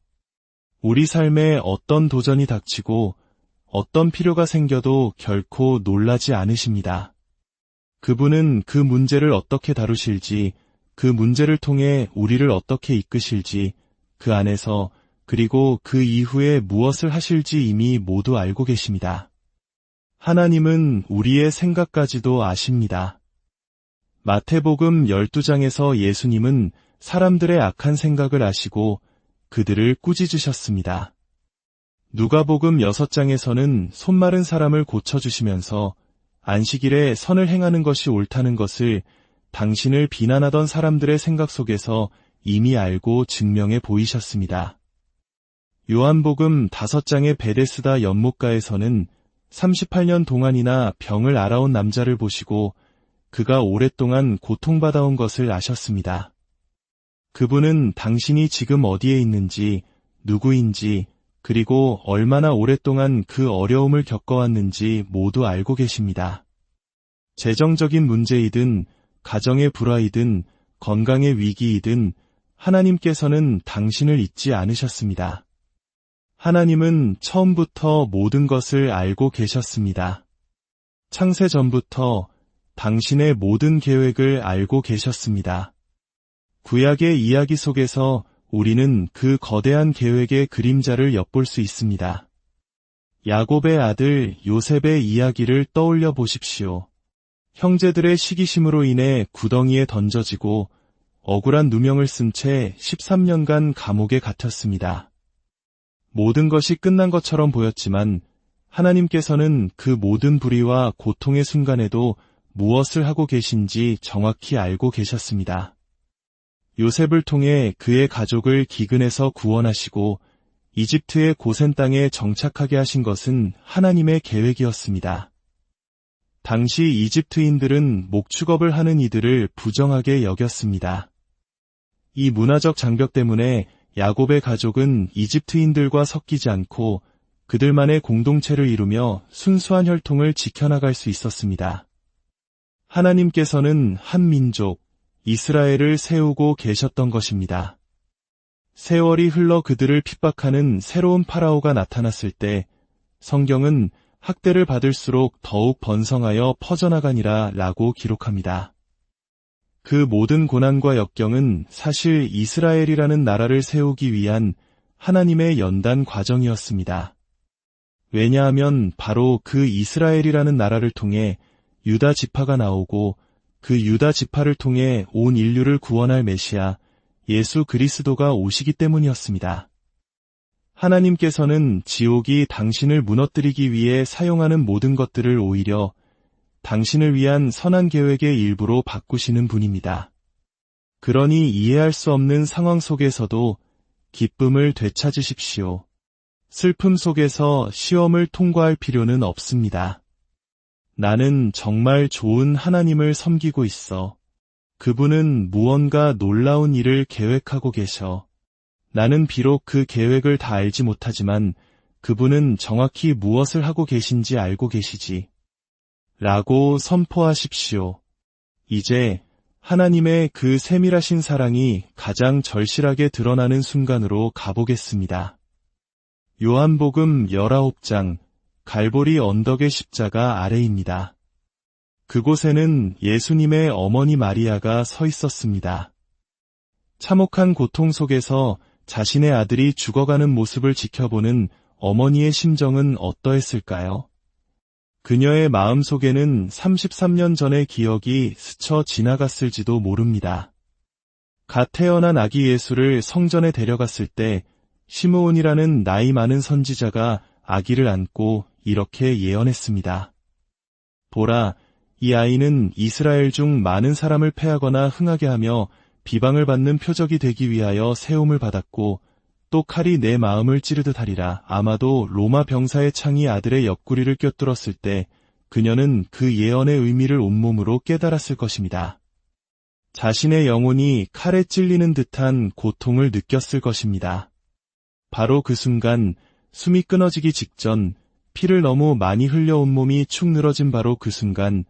우리 삶에 어떤 도전이 닥치고 어떤 필요가 생겨도 결코 놀라지 않으십니다. 그분은 그 문제를 어떻게 다루실지, 그 문제를 통해 우리를 어떻게 이끄실지, 그 안에서 그리고 그 이후에 무엇을 하실지 이미 모두 알고 계십니다. 하나님은 우리의 생각까지도 아십니다. 마태복음 12장에서 예수님은 사람들의 악한 생각을 아시고 그들을 꾸짖으셨습니다. 누가복음 6장에서는 손마른 사람을 고쳐주시면서 안식일에 선을 행하는 것이 옳다는 것을 당신을 비난하던 사람들의 생각 속에서 이미 알고 증명해 보이셨습니다. 요한복음 5장의 베데스다 연못가에서는 38년 동안이나 병을 앓아온 남자를 보시고 그가 오랫동안 고통받아온 것을 아셨습니다. 그분은 당신이 지금 어디에 있는지, 누구인지, 그리고 얼마나 오랫동안 그 어려움을 겪어왔는지 모두 알고 계십니다. 재정적인 문제이든, 가정의 불화이든, 건강의 위기이든, 하나님께서는 당신을 잊지 않으셨습니다. 하나님은 처음부터 모든 것을 알고 계셨습니다. 창세 전부터 당신의 모든 계획을 알고 계셨습니다. 구약의 이야기 속에서 우리는 그 거대한 계획의 그림자를 엿볼 수 있습니다. 야곱의 아들 요셉의 이야기를 떠올려 보십시오. 형제들의 시기심으로 인해 구덩이에 던져지고 억울한 누명을 쓴 채 13년간 감옥에 갇혔습니다. 모든 것이 끝난 것처럼 보였지만 하나님께서는 그 모든 불의와 고통의 순간에도 무엇을 하고 계신지 정확히 알고 계셨습니다. 요셉을 통해 그의 가족을 기근에서 구원하시고 이집트의 고센 땅에 정착하게 하신 것은 하나님의 계획이었습니다. 당시 이집트인들은 목축업을 하는 이들을 부정하게 여겼습니다. 이 문화적 장벽 때문에 야곱의 가족은 이집트인들과 섞이지 않고 그들만의 공동체를 이루며 순수한 혈통을 지켜나갈 수 있었습니다. 하나님께서는 한 민족, 이스라엘을 세우고 계셨던 것입니다. 세월이 흘러 그들을 핍박하는 새로운 파라오가 나타났을 때 성경은 학대를 받을수록 더욱 번성하여 퍼져나가니라 라고 기록합니다. 그 모든 고난과 역경은 사실 이스라엘이라는 나라를 세우기 위한 하나님의 연단 과정이었습니다. 왜냐하면 바로 그 이스라엘이라는 나라를 통해 유다 지파가 나오고 그 유다 지파를 통해 온 인류를 구원할 메시아 예수 그리스도가 오시기 때문이었습니다. 하나님께서는 지옥이 당신을 무너뜨리기 위해 사용하는 모든 것들을 오히려 당신을 위한 선한 계획의 일부로 바꾸시는 분입니다. 그러니 이해할 수 없는 상황 속에서도 기쁨을 되찾으십시오. 슬픔 속에서 시험을 통과할 필요는 없습니다. 나는 정말 좋은 하나님을 섬기고 있어. 그분은 무언가 놀라운 일을 계획하고 계셔. 나는 비록 그 계획을 다 알지 못하지만 그분은 정확히 무엇을 하고 계신지 알고 계시지. 라고 선포하십시오. 이제 하나님의 그 세밀하신 사랑이 가장 절실하게 드러나는 순간으로 가보겠습니다. 요한복음 19장 갈보리 언덕의 십자가 아래입니다. 그곳에는 예수님의 어머니 마리아가 서 있었습니다. 참혹한 고통 속에서 자신의 아들이 죽어가는 모습을 지켜보는 어머니의 심정은 어떠했을까요? 그녀의 마음속에는 33년 전의 기억이 스쳐 지나갔을지도 모릅니다. 갓 태어난 아기 예수를 성전에 데려갔을 때 시므온이라는 나이 많은 선지자가 아기를 안고 이렇게 예언했습니다. 보라, 이 아이는 이스라엘 중 많은 사람을 패하거나 흥하게 하며 비방을 받는 표적이 되기 위하여 세움을 받았고 또 칼이 내 마음을 찌르듯 하리라. 아마도 로마 병사의 창이 아들의 옆구리를 꿰뚫었을 때 그녀는 그 예언의 의미를 온몸으로 깨달았을 것입니다. 자신의 영혼이 칼에 찔리는 듯한 고통을 느꼈을 것입니다. 바로 그 순간 숨이 끊어지기 직전 피를 너무 많이 흘려 온몸이 축 늘어진 바로 그 순간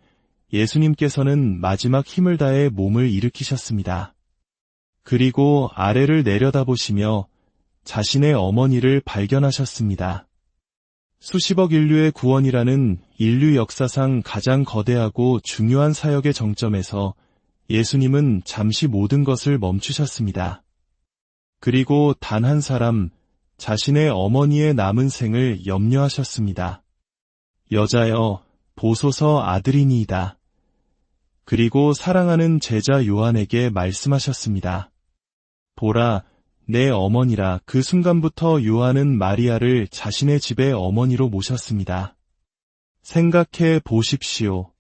예수님께서는 마지막 힘을 다해 몸을 일으키셨습니다. 그리고 아래를 내려다보시며 자신의 어머니를 발견하셨습니다. 수십억 인류의 구원이라는 인류 역사상 가장 거대하고 중요한 사역의 정점에서 예수님은 잠시 모든 것을 멈추셨습니다. 그리고 단 한 사람, 자신의 어머니의 남은 생을 염려하셨습니다. 여자여, 보소서 아들이니이다. 그리고 사랑하는 제자 요한에게 말씀하셨습니다. 보라, 내 어머니라. 그 순간부터 요한은 마리아를 자신의 집에 어머니로 모셨습니다. 생각해 보십시오.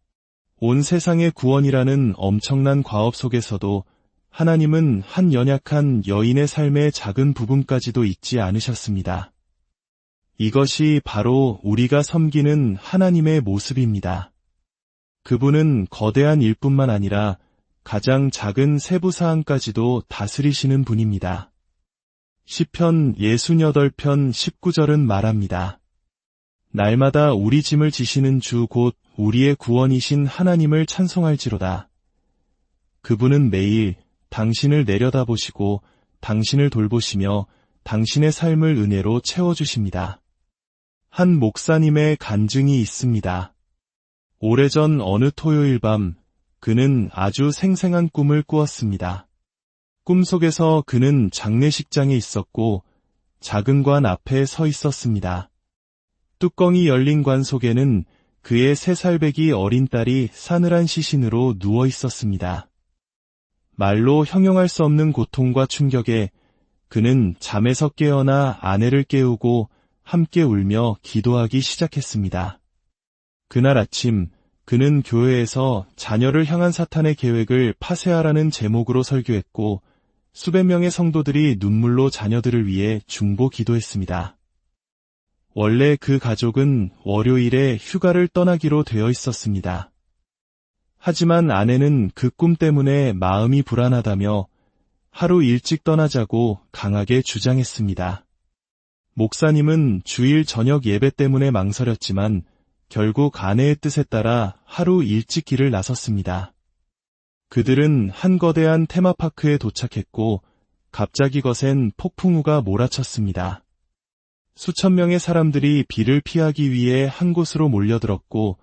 온 세상의 구원이라는 엄청난 과업 속에서도 하나님은 한 연약한 여인의 삶의 작은 부분까지도 잊지 않으셨습니다. 이것이 바로 우리가 섬기는 하나님의 모습입니다. 그분은 거대한 일뿐만 아니라 가장 작은 세부 사항까지도 다스리시는 분입니다. 시편 68편 19절은 말합니다. 날마다 우리 짐을 지시는 주 곧 우리의 구원이신 하나님을 찬송할지로다. 그분은 매일 당신을 내려다보시고 당신을 돌보시며 당신의 삶을 은혜로 채워주십니다. 한 목사님의 간증이 있습니다. 오래전 어느 토요일 밤 그는 아주 생생한 꿈을 꾸었습니다. 꿈속에서 그는 장례식장에 있었고 작은 관 앞에 서 있었습니다. 뚜껑이 열린 관 속에는 그의 3살배기 어린 딸이 싸늘한 시신으로 누워 있었습니다. 말로 형용할 수 없는 고통과 충격에 그는 잠에서 깨어나 아내를 깨우고 함께 울며 기도하기 시작했습니다. 그날 아침 그는 교회에서 자녀를 향한 사탄의 계획을 파쇄하라는 제목으로 설교했고 수백 명의 성도들이 눈물로 자녀들을 위해 중보 기도했습니다. 원래 그 가족은 월요일에 휴가를 떠나기로 되어 있었습니다. 하지만 아내는 그 꿈 때문에 마음이 불안하다며 하루 일찍 떠나자고 강하게 주장했습니다. 목사님은 주일 저녁 예배 때문에 망설였지만 결국 아내의 뜻에 따라 하루 일찍 길을 나섰습니다. 그들은 한 거대한 테마파크에 도착했고 갑자기 거센 폭풍우가 몰아쳤습니다. 수천 명의 사람들이 비를 피하기 위해 한 곳으로 몰려들었고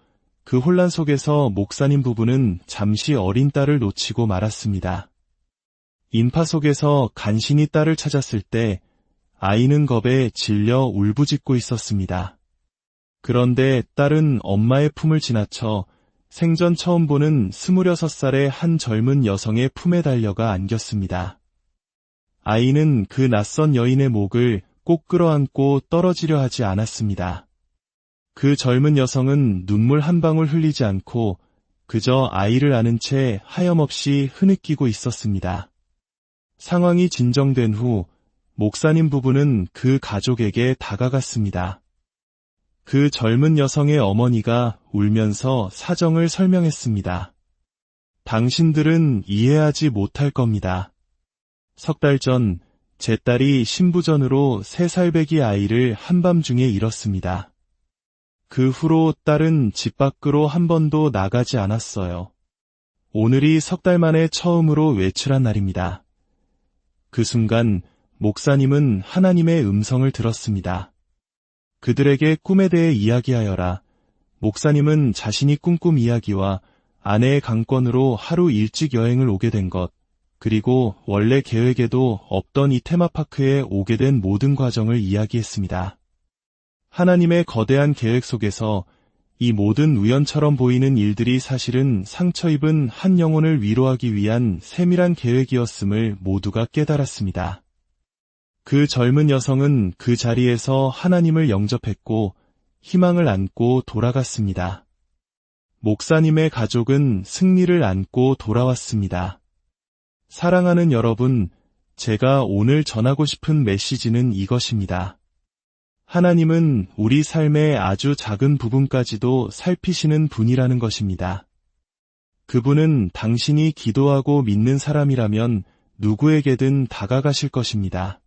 그 혼란 속에서 목사님 부부는 잠시 어린 딸을 놓치고 말았습니다. 인파 속에서 간신히 딸을 찾았을 때 아이는 겁에 질려 울부짖고 있었습니다. 그런데 딸은 엄마의 품을 지나쳐 생전 처음 보는 26살의 한 젊은 여성의 품에 달려가 안겼습니다. 아이는 그 낯선 여인의 목을 꼭 끌어안고 떨어지려 하지 않았습니다. 그 젊은 여성은 눈물 한 방울 흘리지 않고 그저 아이를 안은 채 하염없이 흐느끼고 있었습니다. 상황이 진정된 후 목사님 부부는 그 가족에게 다가갔습니다. 그 젊은 여성의 어머니가 울면서 사정을 설명했습니다. 당신들은 이해하지 못할 겁니다. 석 달 전 제 딸이 신부전으로 3살배기 아이를 한밤중에 잃었습니다. 그 후로 딸은 집 밖으로 한 번도 나가지 않았어요. 오늘이 석 달 만에 처음으로 외출한 날입니다. 그 순간 목사님은 하나님의 음성을 들었습니다. 그들에게 꿈에 대해 이야기하여라. 목사님은 자신이 꿈 이야기와 아내의 강권으로 하루 일찍 여행을 오게 된 것, 그리고 원래 계획에도 없던 이 테마파크에 오게 된 모든 과정을 이야기했습니다. 하나님의 거대한 계획 속에서 이 모든 우연처럼 보이는 일들이 사실은 상처 입은 한 영혼을 위로하기 위한 세밀한 계획이었음을 모두가 깨달았습니다. 그 젊은 여성은 그 자리에서 하나님을 영접했고 희망을 안고 돌아갔습니다. 목사님의 가족은 승리를 안고 돌아왔습니다. 사랑하는 여러분, 제가 오늘 전하고 싶은 메시지는 이것입니다. 하나님은 우리 삶의 아주 작은 부분까지도 살피시는 분이라는 것입니다. 그분은 당신이 기도하고 믿는 사람이라면 누구에게든 다가가실 것입니다.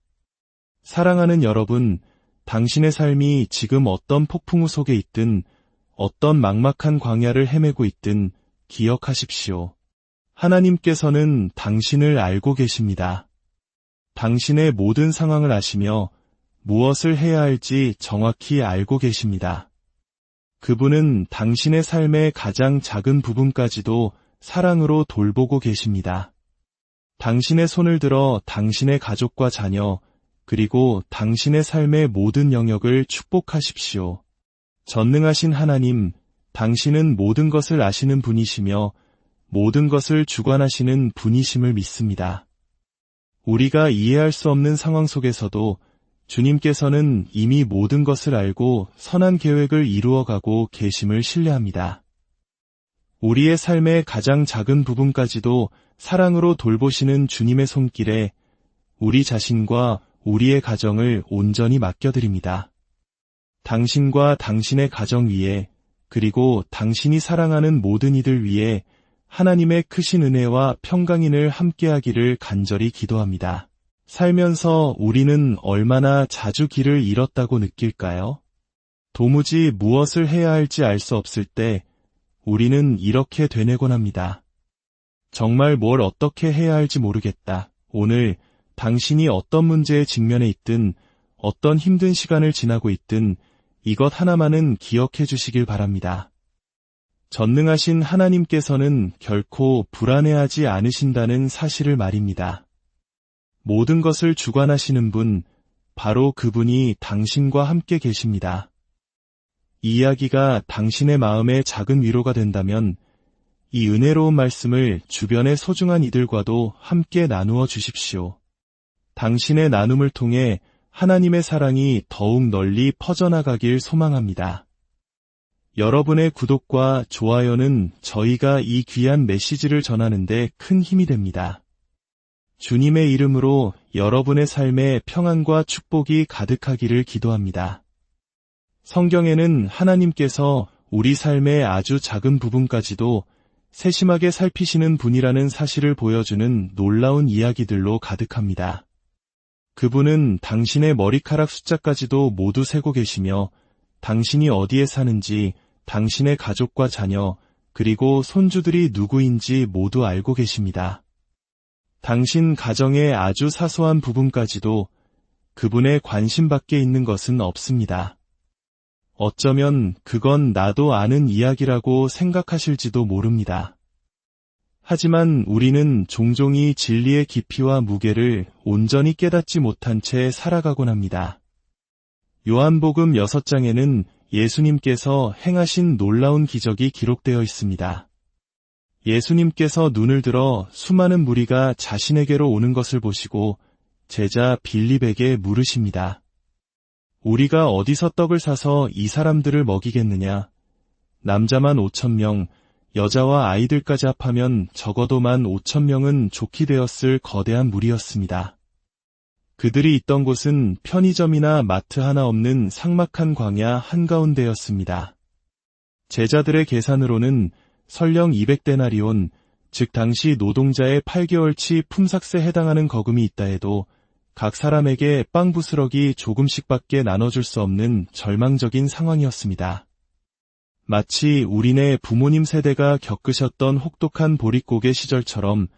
사랑하는 여러분, 당신의 삶이 지금 어떤 폭풍우 속에 있든 어떤 막막한 광야를 헤매고 있든 기억하십시오. 하나님께서는 당신을 알고 계십니다. 당신의 모든 상황을 아시며 무엇을 해야 할지 정확히 알고 계십니다. 그분은 당신의 삶의 가장 작은 부분까지도 사랑으로 돌보고 계십니다. 당신의 손을 들어 당신의 가족과 자녀, 그리고 당신의 삶의 모든 영역을 축복하십시오. 전능하신 하나님, 당신은 모든 것을 아시는 분이시며 모든 것을 주관하시는 분이심을 믿습니다. 우리가 이해할 수 없는 상황 속에서도 주님께서는 이미 모든 것을 알고 선한 계획을 이루어가고 계심을 신뢰합니다. 우리의 삶의 가장 작은 부분까지도 사랑으로 돌보시는 주님의 손길에 우리 자신과 우리의 가정을 온전히 맡겨드립니다. 당신과 당신의 가정 위에, 그리고 당신이 사랑하는 모든 이들 위에 하나님의 크신 은혜와 평강인을 함께하기를 간절히 기도합니다. 살면서 우리는 얼마나 자주 길을 잃었다고 느낄까요? 도무지 무엇을 해야 할지 알 수 없을 때 우리는 이렇게 되뇌곤 합니다. 정말 뭘 어떻게 해야 할지 모르겠다. 오늘 당신이 어떤 문제에 직면해 있든 어떤 힘든 시간을 지나고 있든 이것 하나만은 기억해 주시길 바랍니다. 전능하신 하나님께서는 결코 불안해하지 않으신다는 사실을 말입니다. 모든 것을 주관하시는 분, 바로 그분이 당신과 함께 계십니다. 이 이야기가 당신의 마음에 작은 위로가 된다면 이 은혜로운 말씀을 주변의 소중한 이들과도 함께 나누어 주십시오. 당신의 나눔을 통해 하나님의 사랑이 더욱 널리 퍼져나가길 소망합니다. 여러분의 구독과 좋아요는 저희가 이 귀한 메시지를 전하는 데 큰 힘이 됩니다. 주님의 이름으로 여러분의 삶에 평안과 축복이 가득하기를 기도합니다. 성경에는 하나님께서 우리 삶의 아주 작은 부분까지도 세심하게 살피시는 분이라는 사실을 보여주는 놀라운 이야기들로 가득합니다. 그분은 당신의 머리카락 숫자까지도 모두 세고 계시며 당신이 어디에 사는지, 당신의 가족과 자녀, 그리고 손주들이 누구인지 모두 알고 계십니다. 당신 가정의 아주 사소한 부분까지도 그분의 관심 밖에 있는 것은 없습니다. 어쩌면 그건 나도 아는 이야기라고 생각하실지도 모릅니다. 하지만 우리는 종종 이 진리의 깊이와 무게를 온전히 깨닫지 못한 채 살아가곤 합니다. 요한복음 6장에는 예수님께서 행하신 놀라운 기적이 기록되어 있습니다. 예수님께서 눈을 들어 수많은 무리가 자신에게로 오는 것을 보시고 제자 빌립에게 물으십니다. 우리가 어디서 떡을 사서 이 사람들을 먹이겠느냐? 남자만 5,000명, 여자와 아이들까지 합하면 적어도 15,000명은 좋게 되었을 거대한 무리였습니다. 그들이 있던 곳은 편의점이나 마트 하나 없는 삭막한 광야 한가운데였습니다. 제자들의 계산으로는 설령 200데나리온, 즉 당시 노동자의 8개월치 품삯에 해당하는 거금이 있다 해도 각 사람에게 빵 부스러기 조금씩밖에 나눠줄 수 없는 절망적인 상황이었습니다. 마치 우리네 부모님 세대가 겪으셨던 혹독한 보릿고개 시절처럼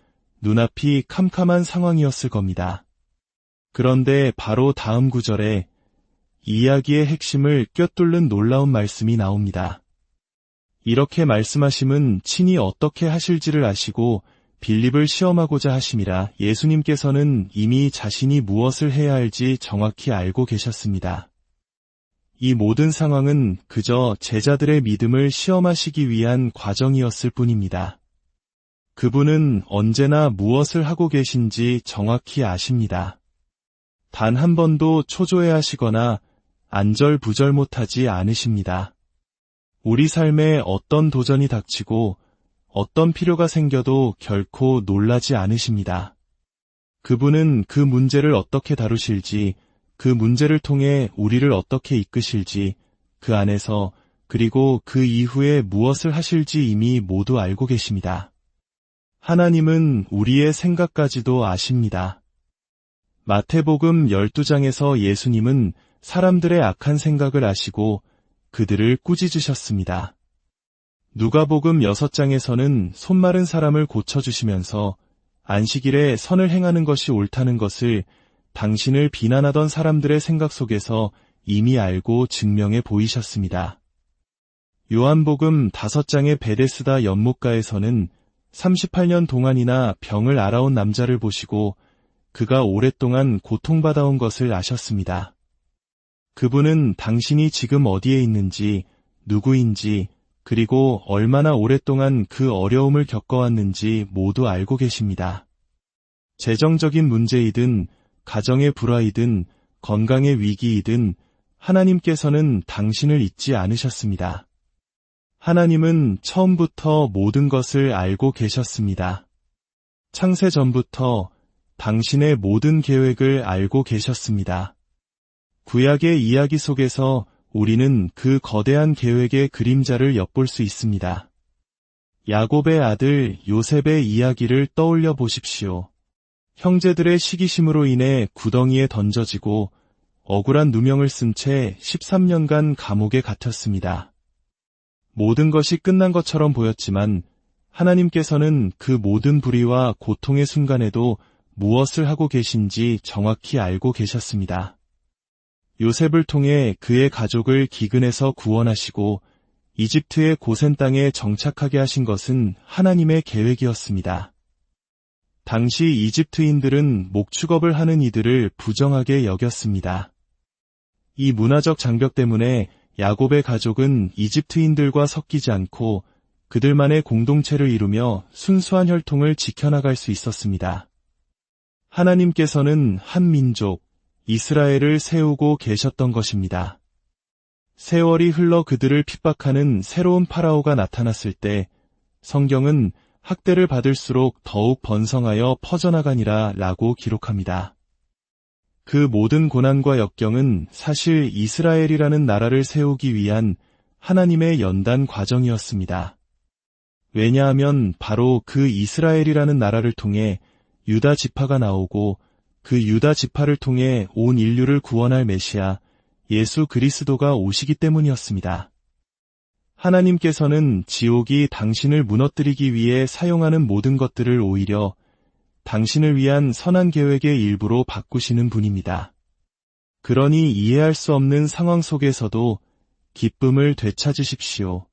눈앞이 캄캄한 상황이었을 겁니다. 그런데 바로 다음 구절에 이야기의 핵심을 꿰뚫는 놀라운 말씀이 나옵니다. 이렇게 말씀하심은 친히 어떻게 하실지를 아시고 빌립을 시험하고자 하심이라. 예수님께서는 이미 자신이 무엇을 해야 할지 정확히 알고 계셨습니다. 이 모든 상황은 그저 제자들의 믿음을 시험하시기 위한 과정이었을 뿐입니다. 그분은 언제나 무엇을 하고 계신지 정확히 아십니다. 단 한 번도 초조해하시거나 안절부절 못하지 않으십니다. 우리 삶에 어떤 도전이 닥치고 어떤 필요가 생겨도 결코 놀라지 않으십니다. 그분은 그 문제를 어떻게 다루실지, 그 문제를 통해 우리를 어떻게 이끄실지, 그 안에서 그리고 그 이후에 무엇을 하실지 이미 모두 알고 계십니다. 하나님은 우리의 생각까지도 아십니다. 마태복음 12장에서 예수님은 사람들의 악한 생각을 아시고 그들을 꾸짖으셨습니다. 누가복음 6장에서는 손마른 사람을 고쳐주시면서 안식일에 선을 행하는 것이 옳다는 것을 당신을 비난하던 사람들의 생각 속에서 이미 알고 증명해 보이셨습니다. 요한복음 5장의 베데스다 연못가에서는 38년 동안이나 병을 앓아온 남자를 보시고 그가 오랫동안 고통받아온 것을 아셨습니다. 그분은 당신이 지금 어디에 있는지, 누구인지, 그리고 얼마나 오랫동안 그 어려움을 겪어왔는지 모두 알고 계십니다. 재정적인 문제이든, 가정의 불화이든, 건강의 위기이든, 하나님께서는 당신을 잊지 않으셨습니다. 하나님은 처음부터 모든 것을 알고 계셨습니다. 창세 전부터 당신의 모든 계획을 알고 계셨습니다. 구약의 이야기 속에서 우리는 그 거대한 계획의 그림자를 엿볼 수 있습니다. 야곱의 아들 요셉의 이야기를 떠올려 보십시오. 형제들의 시기심으로 인해 구덩이에 던져지고 억울한 누명을 쓴 채 13년간 감옥에 갇혔습니다. 모든 것이 끝난 것처럼 보였지만 하나님께서는 그 모든 불의와 고통의 순간에도 무엇을 하고 계신지 정확히 알고 계셨습니다. 요셉을 통해 그의 가족을 기근에서 구원하시고 이집트의 고센 땅에 정착하게 하신 것은 하나님의 계획이었습니다. 당시 이집트인들은 목축업을 하는 이들을 부정하게 여겼습니다. 이 문화적 장벽 때문에 야곱의 가족은 이집트인들과 섞이지 않고 그들만의 공동체를 이루며 순수한 혈통을 지켜나갈 수 있었습니다. 하나님께서는 한 민족, 이스라엘을 세우고 계셨던 것입니다. 세월이 흘러 그들을 핍박하는 새로운 파라오가 나타났을 때 성경은 학대를 받을수록 더욱 번성하여 퍼져나가니라 라고 기록합니다. 그 모든 고난과 역경은 사실 이스라엘이라는 나라를 세우기 위한 하나님의 연단 과정이었습니다. 왜냐하면 바로 그 이스라엘이라는 나라를 통해 유다 지파가 나오고 그 유다 지파를 통해 온 인류를 구원할 메시아 예수 그리스도가 오시기 때문이었습니다. 하나님께서는 지옥이 당신을 무너뜨리기 위해 사용하는 모든 것들을 오히려 당신을 위한 선한 계획의 일부로 바꾸시는 분입니다. 그러니 이해할 수 없는 상황 속에서도 기쁨을 되찾으십시오.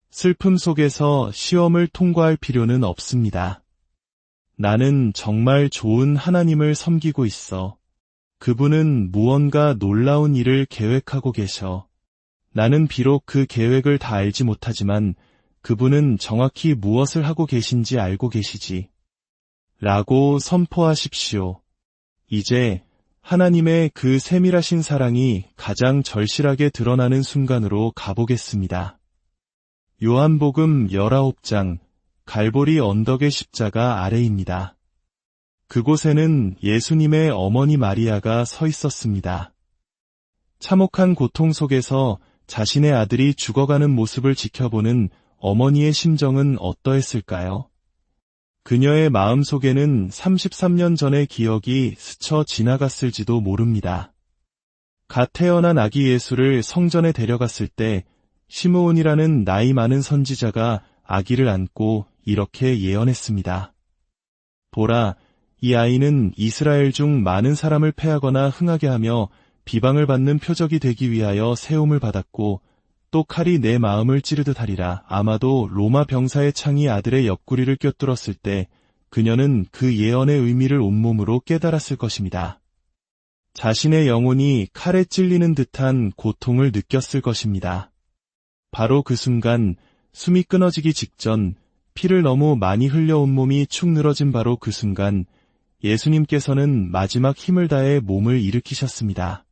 슬픔 속에서 시험을 통과할 필요는 없습니다. 나는 정말 좋은 하나님을 섬기고 있어. 그분은 무언가 놀라운 일을 계획하고 계셔. 나는 비록 그 계획을 다 알지 못하지만 그분은 정확히 무엇을 하고 계신지 알고 계시지. 라고 선포하십시오. 이제 하나님의 그 세밀하신 사랑이 가장 절실하게 드러나는 순간으로 가보겠습니다. 요한복음 19장 갈보리 언덕의 십자가 아래입니다. 그곳에는 예수님의 어머니 마리아가 서 있었습니다. 참혹한 고통 속에서 자신의 아들이 죽어가는 모습을 지켜보는 어머니의 심정은 어떠했을까요? 그녀의 마음속에는 33년 전의 기억이 스쳐 지나갔을지도 모릅니다. 갓 태어난 아기 예수를 성전에 데려갔을 때 시므온이라는 나이 많은 선지자가 아기를 안고 이렇게 예언했습니다. 보라, 이 아이는 이스라엘 중 많은 사람을 패하거나 흥하게 하며 비방을 받는 표적이 되기 위하여 세움을 받았고 또 칼이 내 마음을 찌르듯 하리라. 아마도 로마 병사의 창이 아들의 옆구리를 꿰뚫었을 때 그녀는 그 예언의 의미를 온몸으로 깨달았을 것입니다. 자신의 영혼이 칼에 찔리는 듯한 고통을 느꼈을 것입니다. 바로 그 순간 숨이 끊어지기 직전 피를 너무 많이 흘려 온몸이 축 늘어진 바로 그 순간 예수님께서는 마지막 힘을 다해 몸을 일으키셨습니다.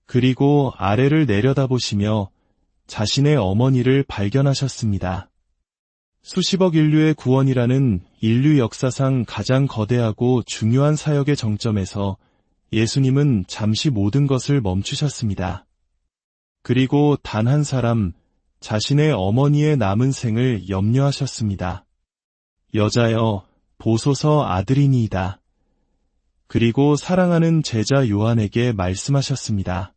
그리고 아래를 내려다보시며 자신의 어머니를 발견하셨습니다. 수십억 인류의 구원이라는 인류 역사상 가장 거대하고 중요한 사역의 정점에서 예수님은 잠시 모든 것을 멈추셨습니다. 그리고 단 한 사람, 자신의 어머니의 남은 생을 염려하셨습니다. 여자여, 보소서 아들이니이다. 그리고 사랑하는 제자 요한에게 말씀하셨습니다.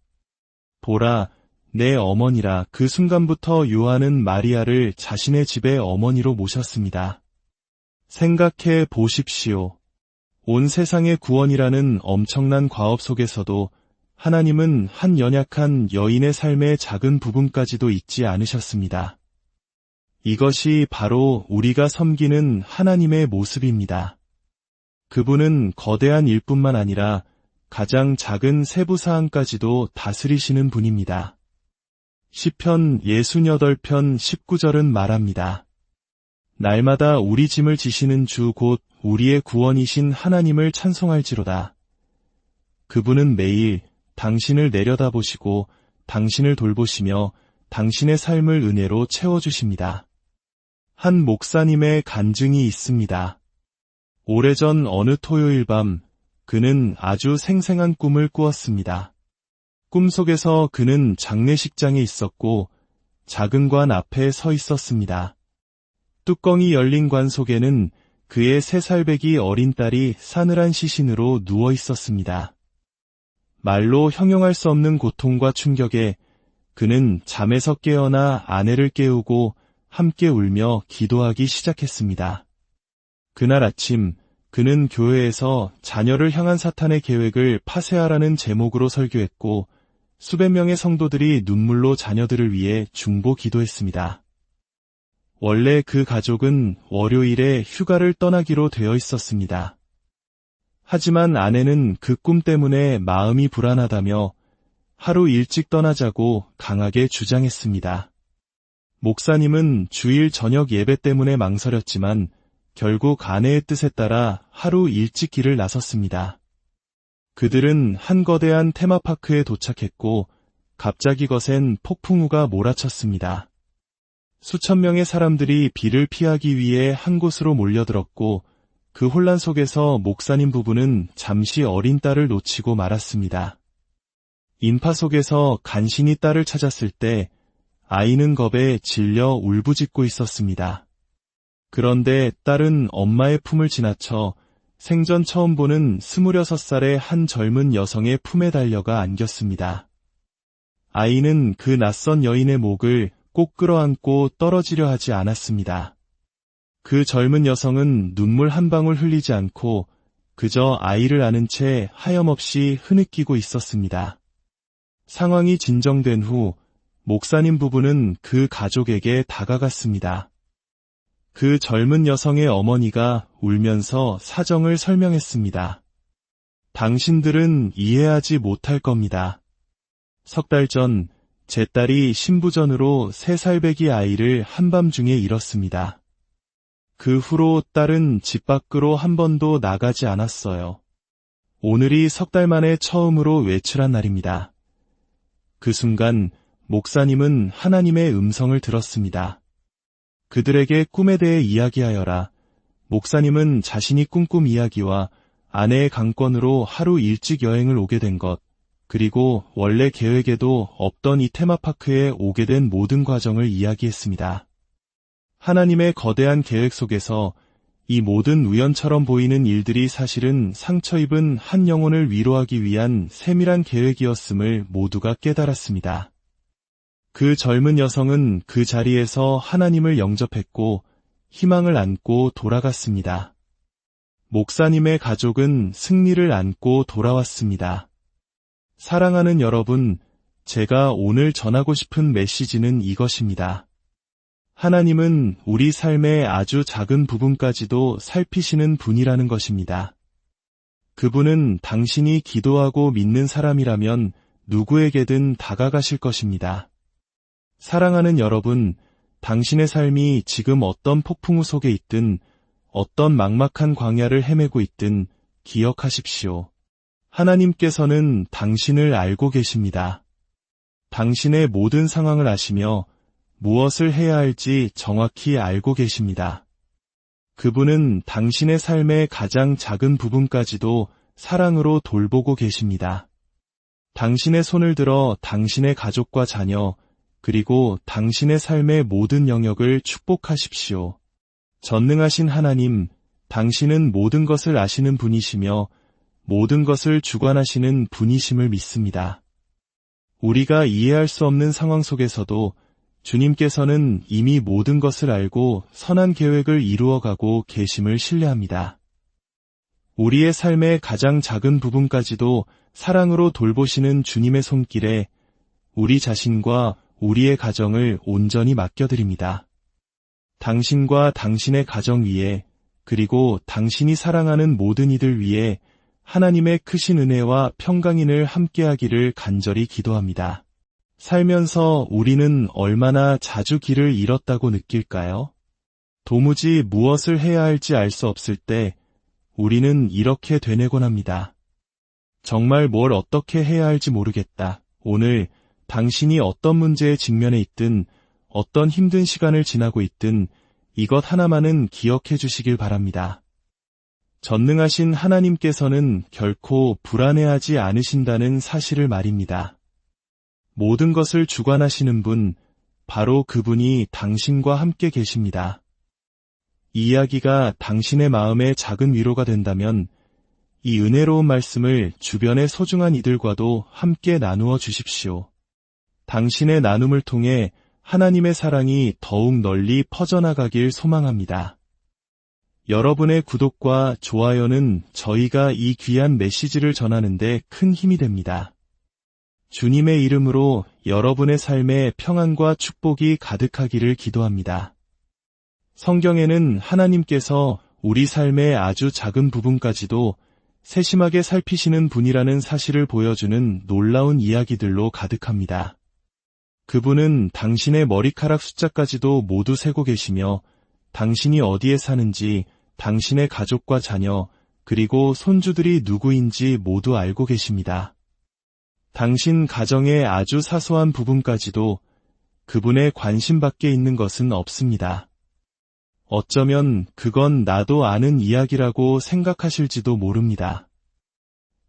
보라, 내 어머니라. 그 순간부터 요한은 마리아를 자신의 집의 어머니로 모셨습니다. 생각해 보십시오. 온 세상의 구원이라는 엄청난 과업 속에서도 하나님은 한 연약한 여인의 삶의 작은 부분까지도 잊지 않으셨습니다. 이것이 바로 우리가 섬기는 하나님의 모습입니다. 그분은 거대한 일뿐만 아니라 가장 작은 세부 사항까지도 다스리시는 분입니다. 시편 68편 19절은 말합니다. 날마다 우리 짐을 지시는 주 곧 우리의 구원이신 하나님을 찬송할지로다. 그분은 매일 당신을 내려다보시고 당신을 돌보시며 당신의 삶을 은혜로 채워주십니다. 한 목사님의 간증이 있습니다. 오래전 어느 토요일 밤 그는 아주 생생한 꿈을 꾸었습니다. 꿈속에서 그는 장례식장에 있었고 작은 관 앞에 서 있었습니다. 뚜껑이 열린 관 속에는 그의 3살배기 어린 딸이 싸늘한 시신으로 누워 있었습니다. 말로 형용할 수 없는 고통과 충격에 그는 잠에서 깨어나 아내를 깨우고 함께 울며 기도하기 시작했습니다. 그날 아침 그는 교회에서 자녀를 향한 사탄의 계획을 파쇄하라는 제목으로 설교했고 수백 명의 성도들이 눈물로 자녀들을 위해 중보 기도했습니다. 원래 그 가족은 월요일에 휴가를 떠나기로 되어 있었습니다. 하지만 아내는 그 꿈 때문에 마음이 불안하다며 하루 일찍 떠나자고 강하게 주장했습니다. 목사님은 주일 저녁 예배 때문에 망설였지만 결국 아내의 뜻에 따라 하루 일찍 길을 나섰습니다. 그들은 한 거대한 테마파크에 도착했고 갑자기 거센 폭풍우가 몰아쳤습니다. 수천 명의 사람들이 비를 피하기 위해 한 곳으로 몰려들었고 그 혼란 속에서 목사님 부부는 잠시 어린 딸을 놓치고 말았습니다. 인파 속에서 간신히 딸을 찾았을 때 아이는 겁에 질려 울부짖고 있었습니다. 그런데 딸은 엄마의 품을 지나쳐 생전 처음 보는 26살의 한 젊은 여성의 품에 달려가 안겼습니다. 아이는 그 낯선 여인의 목을 꼭 끌어안고 떨어지려 하지 않았습니다. 그 젊은 여성은 눈물 한 방울 흘리지 않고 그저 아이를 안은 채 하염없이 흐느끼고 있었습니다. 상황이 진정된 후 목사님 부부는 그 가족에게 다가갔습니다. 그 젊은 여성의 어머니가 울면서 사정을 설명했습니다. 당신들은 이해하지 못할 겁니다. 3달 전 제 딸이 신부전으로 3살배기 아이를 한밤중에 잃었습니다. 그 후로 딸은 집 밖으로 한 번도 나가지 않았어요. 오늘이 3달 만에 처음으로 외출한 날입니다. 그 순간 목사님은 하나님의 음성을 들었습니다. 그들에게 꿈에 대해 이야기하여라. 목사님은 자신이 꿈 이야기와 아내의 강권으로 하루 일찍 여행을 오게 된 것, 그리고 원래 계획에도 없던 이 테마파크에 오게 된 모든 과정을 이야기했습니다. 하나님의 거대한 계획 속에서 이 모든 우연처럼 보이는 일들이 사실은 상처 입은 한 영혼을 위로하기 위한 세밀한 계획이었음을 모두가 깨달았습니다. 그 젊은 여성은 그 자리에서 하나님을 영접했고 희망을 안고 돌아갔습니다. 목사님의 가족은 승리를 안고 돌아왔습니다. 사랑하는 여러분, 제가 오늘 전하고 싶은 메시지는 이것입니다. 하나님은 우리 삶의 아주 작은 부분까지도 살피시는 분이라는 것입니다. 그분은 당신이 기도하고 믿는 사람이라면 누구에게든 다가가실 것입니다. 사랑하는 여러분, 당신의 삶이 지금 어떤 폭풍우 속에 있든 어떤 막막한 광야를 헤매고 있든 기억하십시오. 하나님께서는 당신을 알고 계십니다. 당신의 모든 상황을 아시며 무엇을 해야 할지 정확히 알고 계십니다. 그분은 당신의 삶의 가장 작은 부분까지도 사랑으로 돌보고 계십니다. 당신의 손을 들어 당신의 가족과 자녀, 그리고 당신의 삶의 모든 영역을 축복하십시오. 전능하신 하나님, 당신은 모든 것을 아시는 분이시며 모든 것을 주관하시는 분이심을 믿습니다. 우리가 이해할 수 없는 상황 속에서도 주님께서는 이미 모든 것을 알고 선한 계획을 이루어가고 계심을 신뢰합니다. 우리의 삶의 가장 작은 부분까지도 사랑으로 돌보시는 주님의 손길에 우리 자신과 우리의 가정을 온전히 맡겨드립니다. 당신과 당신의 가정 위에, 그리고 당신이 사랑하는 모든 이들 위에 하나님의 크신 은혜와 평강인을 함께하기를 간절히 기도합니다. 살면서 우리는 얼마나 자주 길을 잃었다고 느낄까요? 도무지 무엇을 해야 할지 알 수 없을 때 우리는 이렇게 되뇌곤 합니다. 정말 뭘 어떻게 해야 할지 모르겠다. 오늘 당신이 어떤 문제에 직면해 있든 어떤 힘든 시간을 지나고 있든 이것 하나만은 기억해 주시길 바랍니다. 전능하신 하나님께서는 결코 불안해하지 않으신다는 사실을 말입니다. 모든 것을 주관하시는 분, 바로 그분이 당신과 함께 계십니다. 이 이야기가 당신의 마음에 작은 위로가 된다면 이 은혜로운 말씀을 주변의 소중한 이들과도 함께 나누어 주십시오. 당신의 나눔을 통해 하나님의 사랑이 더욱 널리 퍼져나가길 소망합니다. 여러분의 구독과 좋아요는 저희가 이 귀한 메시지를 전하는 데 큰 힘이 됩니다. 주님의 이름으로 여러분의 삶에 평안과 축복이 가득하기를 기도합니다. 성경에는 하나님께서 우리 삶의 아주 작은 부분까지도 세심하게 살피시는 분이라는 사실을 보여주는 놀라운 이야기들로 가득합니다. 그분은 당신의 머리카락 숫자까지도 모두 세고 계시며 당신이 어디에 사는지, 당신의 가족과 자녀, 그리고 손주들이 누구인지 모두 알고 계십니다. 당신 가정의 아주 사소한 부분까지도 그분의 관심 밖에 있는 것은 없습니다. 어쩌면 그건 나도 아는 이야기라고 생각하실지도 모릅니다.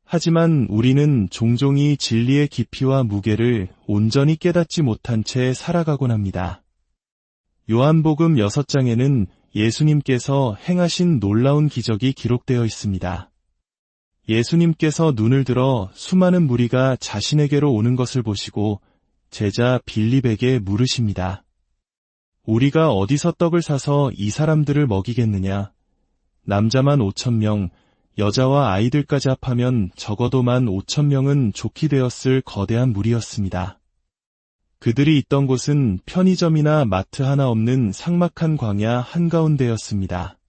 하지만 우리는 종종 이 진리의 깊이와 무게를 온전히 깨닫지 못한 채 살아가곤 합니다. 요한복음 6장에는 예수님께서 행하신 놀라운 기적이 기록되어 있습니다. 예수님께서 눈을 들어 수많은 무리가 자신에게로 오는 것을 보시고 제자 빌립에게 물으십니다. 우리가 어디서 떡을 사서 이 사람들을 먹이겠느냐? 남자만 5,000명, 여자와 아이들까지 합하면 적어도 15,000명은 좋게 되었을 거대한 무리였습니다. 그들이 있던 곳은 편의점이나 마트 하나 없는 삭막한 광야 한가운데였습니다.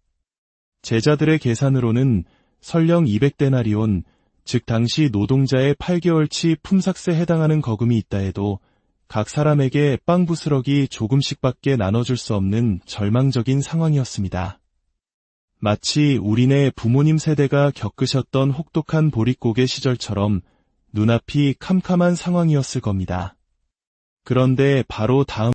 제자들의 계산으로는 설령 200데나리온, 즉 당시 노동자의 8개월치 품삯에 해당하는 거금이 있다 해도 각 사람에게 빵 부스러기 조금씩밖에 나눠줄 수 없는 절망적인 상황이었습니다. 마치 우리네 부모님 세대가 겪으셨던 혹독한 보릿고개 시절처럼 눈앞이 캄캄한 상황이었을 겁니다. 그런데 바로 다음